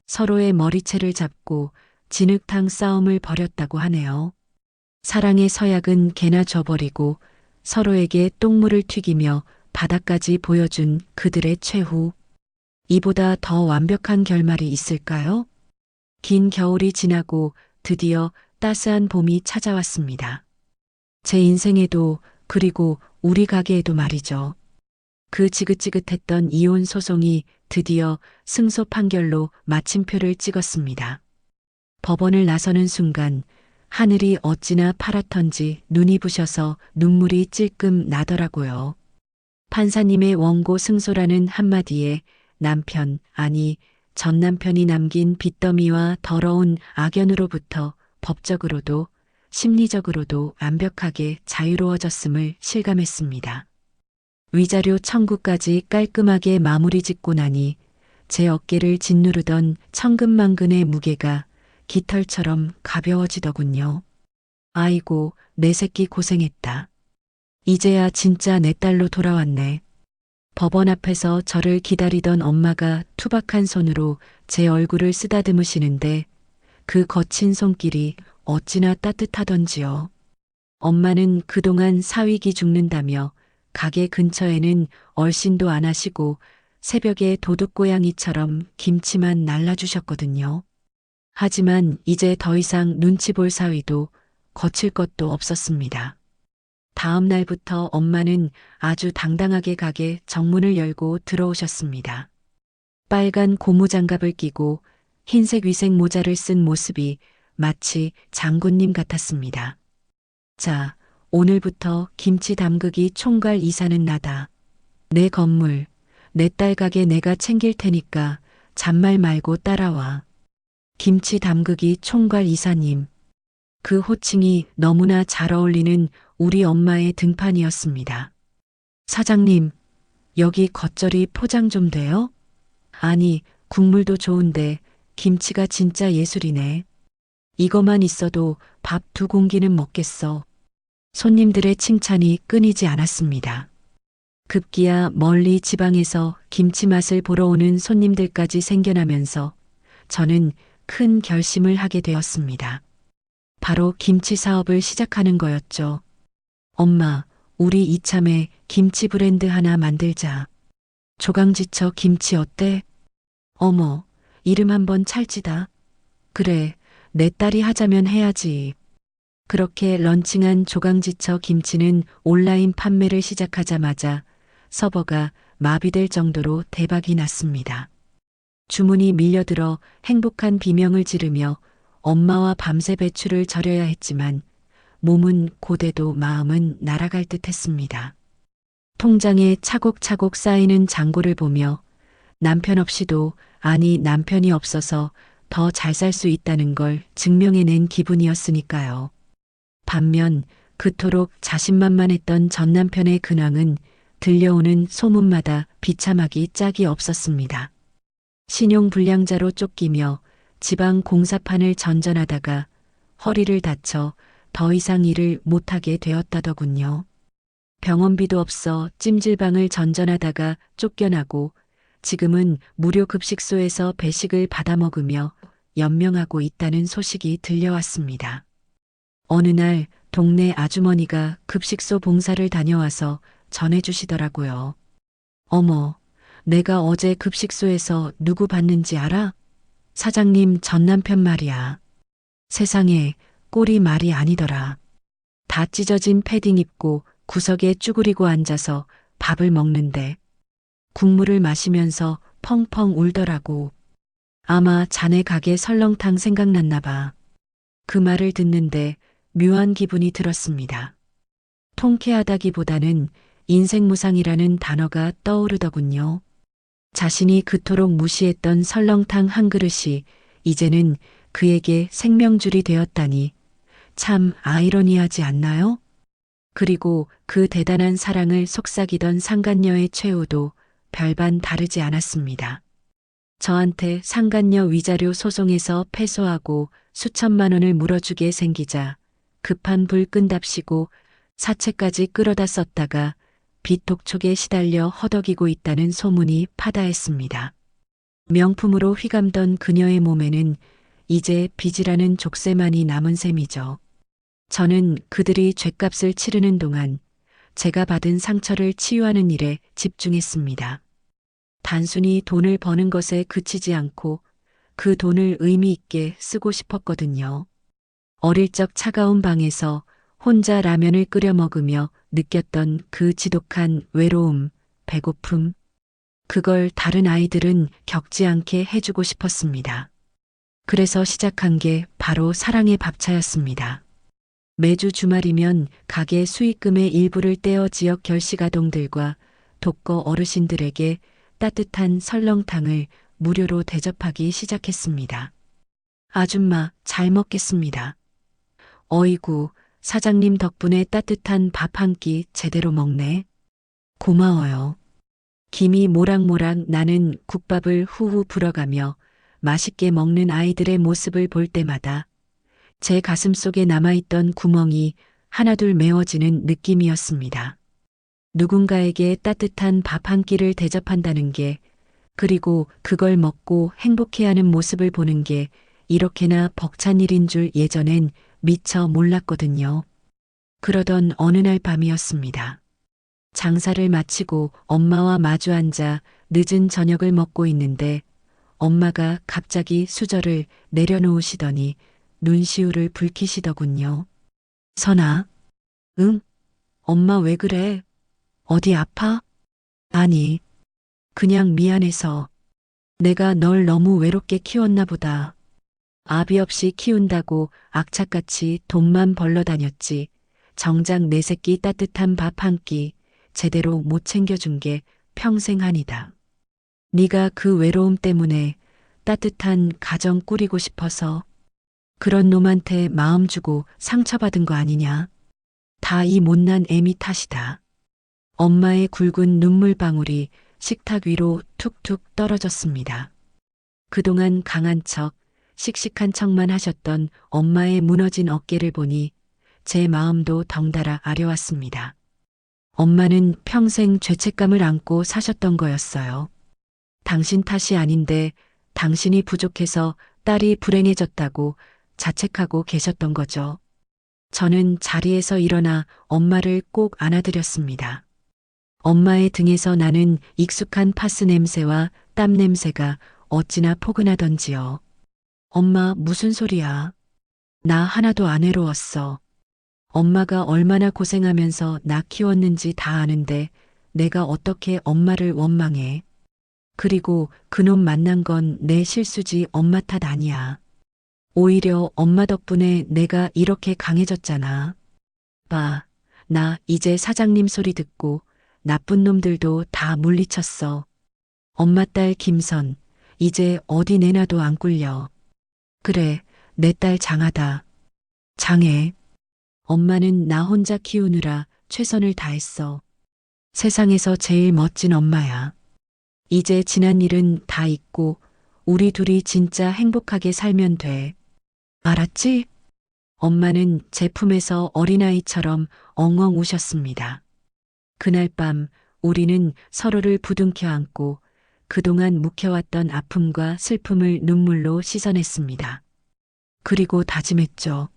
서로의 머리채를 잡고 진흙탕 싸움을 벌였다고 하네요. 사랑의 서약은 개나 줘버리고 서로에게 똥물을 튀기며 바닥까지 보여준 그들의 최후. 이보다 더 완벽한 결말이 있을까요? 긴 겨울이 지나고 드디어 따스한 봄이 찾아왔습니다. 제 인생에도 그리고 우리 가게에도 말이죠. 그 지긋지긋했던 이혼 소송이 드디어 승소 판결로 마침표를 찍었습니다. 법원을 나서는 순간 하늘이 어찌나 파랗던지 눈이 부셔서 눈물이 찔끔 나더라고요. 판사님의 원고 승소라는 한마디에 남편, 아니 전 남편이 남긴 빚더미와 더러운 악연으로부터 법적으로도 심리적으로도 완벽하게 자유로워졌음을 실감했습니다. 위자료 청구까지 깔끔하게 마무리 짓고 나니 제 어깨를 짓누르던 천근만근의 무게가 깃털처럼 가벼워지더군요. 아이고, 내 새끼 고생했다. 이제야 진짜 내 딸로 돌아왔네. 법원 앞에서 저를 기다리던 엄마가 투박한 손으로 제 얼굴을 쓰다듬으시는데 그 거친 손길이 어찌나 따뜻하던지요. 엄마는 그동안 사위기 죽는다며 가게 근처에는 얼씬도 안 하시고 새벽에 도둑고양이처럼 김치만 날라주셨거든요. 하지만 이제 더 이상 눈치 볼 사위도 거칠 것도 없었습니다. 다음 날부터 엄마는 아주 당당하게 가게 정문을 열고 들어오셨습니다. 빨간 고무장갑을 끼고 흰색 위생 모자를 쓴 모습이 마치 장군님 같았습니다. 자, 오늘부터 김치 담그기 총괄 이사는 나다. 내 건물, 내 딸 가게 내가 챙길 테니까 잔말 말고 따라와. 김치 담그기 총괄 이사님. 그 호칭이 너무나 잘 어울리는 우리 엄마의 등판이었습니다. 사장님, 여기 겉절이 포장 좀 돼요? 아니, 국물도 좋은데 김치가 진짜 예술이네. 이거만 있어도 밥 2공기는 먹겠어. 손님들의 칭찬이 끊이지 않았습니다. 급기야 멀리 지방에서 김치 맛을 보러 오는 손님들까지 생겨나면서 저는 큰 결심을 하게 되었습니다. 바로 김치 사업을 시작하는 거였죠. 엄마, 우리 이참에 김치 브랜드 하나 만들자. 조강지처 김치 어때? 어머, 이름 한번 찰지다. 그래, 내 딸이 하자면 해야지. 그렇게 런칭한 조강지처 김치는 온라인 판매를 시작하자마자 서버가 마비될 정도로 대박이 났습니다. 주문이 밀려들어 행복한 비명을 지르며 엄마와 밤새 배추를 절여야 했지만 몸은 고되도 마음은 날아갈 듯 했습니다. 통장에 차곡차곡 쌓이는 잔고를 보며 남편 없이도, 아니 남편이 없어서 더 잘 살 수 있다는 걸 증명해낸 기분이었으니까요. 반면 그토록 자신만만했던 전 남편의 근황은 들려오는 소문마다 비참하기 짝이 없었습니다. 신용불량자로 쫓기며 지방 공사판을 전전하다가 허리를 다쳐 더 이상 일을 못하게 되었다더군요. 병원비도 없어 찜질방을 전전하다가 쫓겨나고 지금은 무료 급식소에서 배식을 받아 먹으며 연명하고 있다는 소식이 들려왔습니다. 어느 날 동네 아주머니가 급식소 봉사를 다녀와서 전해주시더라고요. 어머, 내가 어제 급식소에서 누구 봤는지 알아? 사장님 전 남편 말이야. 세상에 꼴이 말이 아니더라. 다 찢어진 패딩 입고 구석에 쭈그리고 앉아서 밥을 먹는데 국물을 마시면서 펑펑 울더라고. 아마 자네 가게 설렁탕 생각났나 봐. 그 말을 듣는데 묘한 기분이 들었습니다. 통쾌하다기보다는 인생무상이라는 단어가 떠오르더군요. 자신이 그토록 무시했던 설렁탕 한 그릇이 이제는 그에게 생명줄이 되었다니 참 아이러니하지 않나요? 그리고 그 대단한 사랑을 속삭이던 상간녀의 최후도 별반 다르지 않았습니다. 저한테 상간녀 위자료 소송에서 패소하고 수천만 원을 물어주게 생기자 급한 불 끈답시고 사채까지 끌어다 썼다가 빚 독촉에 시달려 허덕이고 있다는 소문이 파다했습니다. 명품으로 휘감던 그녀의 몸에는 이제 빚이라는 족쇄만이 남은 셈이죠. 저는 그들이 죗값을 치르는 동안 제가 받은 상처를 치유하는 일에 집중했습니다. 단순히 돈을 버는 것에 그치지 않고 그 돈을 의미 있게 쓰고 싶었거든요. 어릴 적 차가운 방에서 혼자 라면을 끓여 먹으며 느꼈던 그 지독한 외로움, 배고픔. 그걸 다른 아이들은 겪지 않게 해주고 싶었습니다. 그래서 시작한 게 바로 사랑의 밥차였습니다. 매주 주말이면 가게 수익금의 일부를 떼어 지역 결식아동들과 독거 어르신들에게 따뜻한 설렁탕을 무료로 대접하기 시작했습니다. 아줌마, 잘 먹겠습니다. 어이구, 사장님 덕분에 따뜻한 밥 한 끼 제대로 먹네. 고마워요. 김이 모락모락 나는 국밥을 후후 불어가며 맛있게 먹는 아이들의 모습을 볼 때마다 제 가슴 속에 남아있던 구멍이 하나둘 메워지는 느낌이었습니다. 누군가에게 따뜻한 밥 한 끼를 대접한다는 게, 그리고 그걸 먹고 행복해하는 모습을 보는 게 이렇게나 벅찬 일인 줄 예전엔 미처 몰랐거든요. 그러던 어느 날 밤이었습니다. 장사를 마치고 엄마와 마주 앉아 늦은 저녁을 먹고 있는데 엄마가 갑자기 수저를 내려놓으시더니 눈시울을 붉히시더군요. 선아, 응? 엄마 왜 그래? 어디 아파? 아니, 그냥 미안해서. 내가 널 너무 외롭게 키웠나 보다. 아비 없이 키운다고 악착같이 돈만 벌러 다녔지. 정작 내 새끼 따뜻한 밥 한 끼 제대로 못 챙겨준 게 평생 한이다. 네가 그 외로움 때문에 따뜻한 가정 꾸리고 싶어서 그런 놈한테 마음 주고 상처받은 거 아니냐. 다 이 못난 애미 탓이다. 엄마의 굵은 눈물방울이 식탁 위로 툭툭 떨어졌습니다. 그동안 강한 척, 씩씩한 척만 하셨던 엄마의 무너진 어깨를 보니 제 마음도 덩달아 아려왔습니다. 엄마는 평생 죄책감을 안고 사셨던 거였어요. 당신 탓이 아닌데 당신이 부족해서 딸이 불행해졌다고 자책하고 계셨던 거죠. 저는 자리에서 일어나 엄마를 꼭 안아드렸습니다. 엄마의 등에서 나는 익숙한 파스 냄새와 땀 냄새가 어찌나 포근하던지요. 엄마, 무슨 소리야? 나 하나도 안 외로웠어. 엄마가 얼마나 고생하면서 나 키웠는지 다 아는데 내가 어떻게 엄마를 원망해. 그리고 그놈 만난 건 내 실수지 엄마 탓 아니야. 오히려 엄마 덕분에 내가 이렇게 강해졌잖아. 봐, 나 이제 사장님 소리 듣고 나쁜 놈들도 다 물리쳤어. 엄마 딸 김선, 이제 어디 내놔도 안 꿀려. 그래, 내 딸 장하다. 장해. 엄마는 나 혼자 키우느라 최선을 다했어. 세상에서 제일 멋진 엄마야. 이제 지난 일은 다 잊고 우리 둘이 진짜 행복하게 살면 돼. 알았지? 엄마는 제 품에서 어린아이처럼 엉엉 우셨습니다. 그날 밤 우리는 서로를 부둥켜 안고 그동안 묵혀왔던 아픔과 슬픔을 눈물로 씻어냈습니다. 그리고 다짐했죠.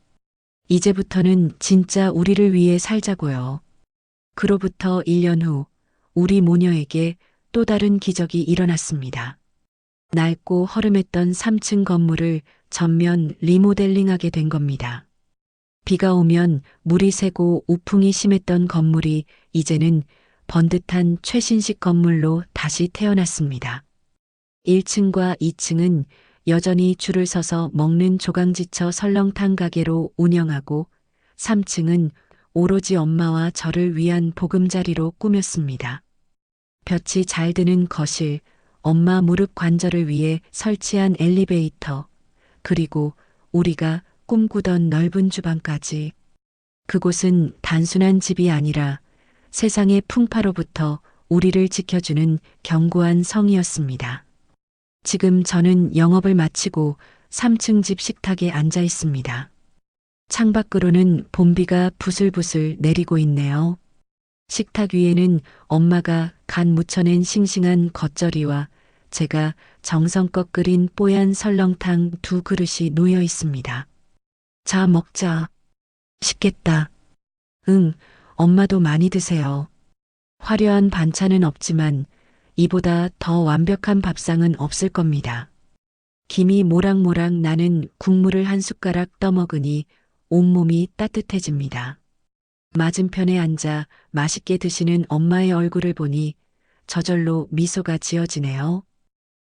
이제부터는 진짜 우리를 위해 살자고요. 그로부터 1년 후 우리 모녀에게 또 다른 기적이 일어났습니다. 낡고 허름했던 3층 건물을 전면 리모델링하게 된 겁니다. 비가 오면 물이 새고 우풍이 심했던 건물이 이제는 번듯한 최신식 건물로 다시 태어났습니다. 1층과 2층은 여전히 줄을 서서 먹는 조강지처 설렁탕 가게로 운영하고 3층은 오로지 엄마와 저를 위한 보금자리로 꾸몄습니다. 볕이 잘 드는 거실, 엄마 무릎 관절을 위해 설치한 엘리베이터, 그리고 우리가 꿈꾸던 넓은 주방까지. 그곳은 단순한 집이 아니라 세상의 풍파로부터 우리를 지켜주는 견고한 성이었습니다. 지금 저는 영업을 마치고 3층 집 식탁에 앉아 있습니다. 창밖으로는 봄비가 부슬부슬 내리고 있네요. 식탁 위에는 엄마가 간 무쳐낸 싱싱한 겉절이와 제가 정성껏 끓인 뽀얀 설렁탕 2그릇이 놓여 있습니다. 자, 먹자. 식겠다. 응, 엄마도 많이 드세요. 화려한 반찬은 없지만 이보다 더 완벽한 밥상은 없을 겁니다. 김이 모락모락 나는 국물을 한 숟가락 떠먹으니 온몸이 따뜻해집니다. 맞은편에 앉아 맛있게 드시는 엄마의 얼굴을 보니 저절로 미소가 지어지네요.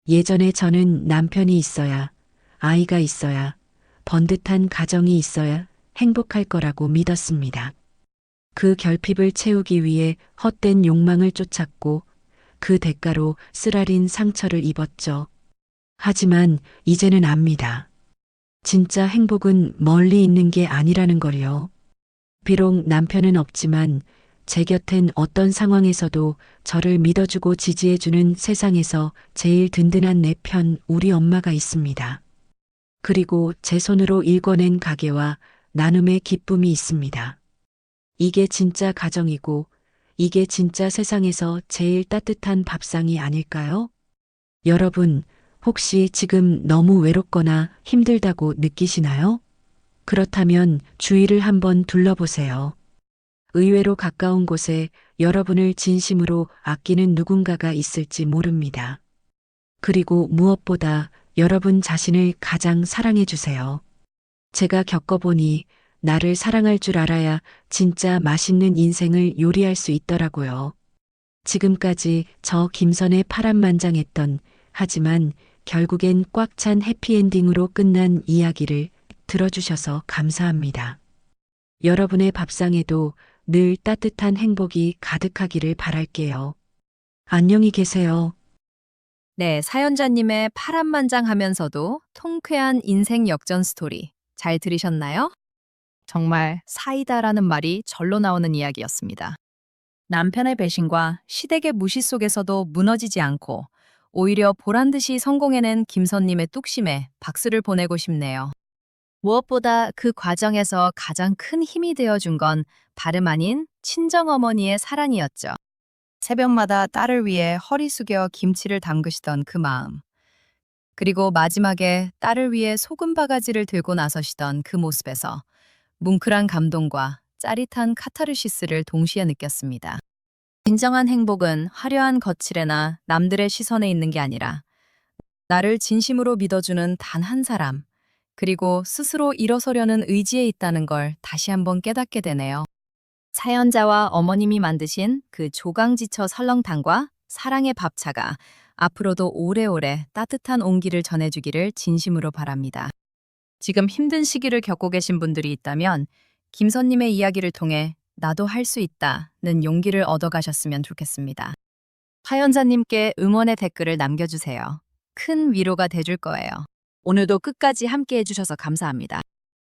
예전에 저는 남편이 있어야, 아이가 있어야, 번듯한 가정이 있어야 행복할 거라고 믿었습니다. 그 결핍을 채우기 위해 헛된 욕망을 쫓았고 그 대가로 쓰라린 상처를 입었죠. 하지만 이제는 압니다. 진짜 행복은 멀리 있는 게 아니라는 걸요. 비록 남편은 없지만 제 곁엔 어떤 상황에서도 저를 믿어주고 지지해주는 세상에서 제일 든든한 내 편 우리 엄마가 있습니다. 그리고 제 손으로 일궈낸 가게와 나눔의 기쁨이 있습니다. 이게 진짜 가정이고 이게 진짜 세상에서 제일 따뜻한 밥상이 아닐까요? 여러분, 혹시 지금 너무 외롭거나 힘들다고 느끼시나요? 그렇다면 주위를 한번 둘러보세요. 의외로 가까운 곳에 여러분을 진심으로 아끼는 누군가가 있을지 모릅니다. 그리고 무엇보다 여러분 자신을 가장 사랑해 주세요. 제가 겪어보니 나를 사랑할 줄 알아야 진짜 맛있는 인생을 요리할 수 있더라고요. 지금까지 저 김선의 파란만장했던 하지만 결국엔 꽉 찬 해피엔딩으로 끝난 이야기를 들어주셔서 감사합니다. 여러분의 밥상에도 늘 따뜻한 행복이 가득하기를 바랄게요. 안녕히 계세요. 네, 사연자님의 파란만장하면서도 통쾌한 인생 역전 스토리 잘 들으셨나요? 정말 사이다라는 말이 절로 나오는 이야기였습니다. 남편의 배신과 시댁의 무시 속에서도 무너지지 않고 오히려 보란듯이 성공해낸 김선님의 뚝심에 박수를 보내고 싶네요. 무엇보다 그 과정에서 가장 큰 힘이 되어준 건 다름 아닌 친정어머니의 사랑이었죠. 새벽마다 딸을 위해 허리 숙여 김치를 담그시던 그 마음. 그리고 마지막에 딸을 위해 소금 바가지를 들고 나서시던 그 모습에서 뭉클한 감동과 짜릿한 카타르시스를 동시에 느꼈습니다. 진정한 행복은 화려한 거칠에나 남들의 시선에 있는 게 아니라 나를 진심으로 믿어주는 단 한 사람, 그리고 스스로 일어서려는 의지에 있다는 걸 다시 한번 깨닫게 되네요. 사연자와 어머님이 만드신 그 조강지처 설렁탕과 사랑의 밥차가 앞으로도 오래오래 따뜻한 온기를 전해주기를 진심으로 바랍니다. 지금 힘든 시기를 겪고 계신 분들이 있다면 김선님의 이야기를 통해 나도 할 수 있다는 용기를 얻어가셨으면 좋겠습니다. 사연자님께 응원의 댓글을 남겨주세요. 큰 위로가 돼줄 거예요. 오늘도 끝까지 함께 해주셔서 감사합니다.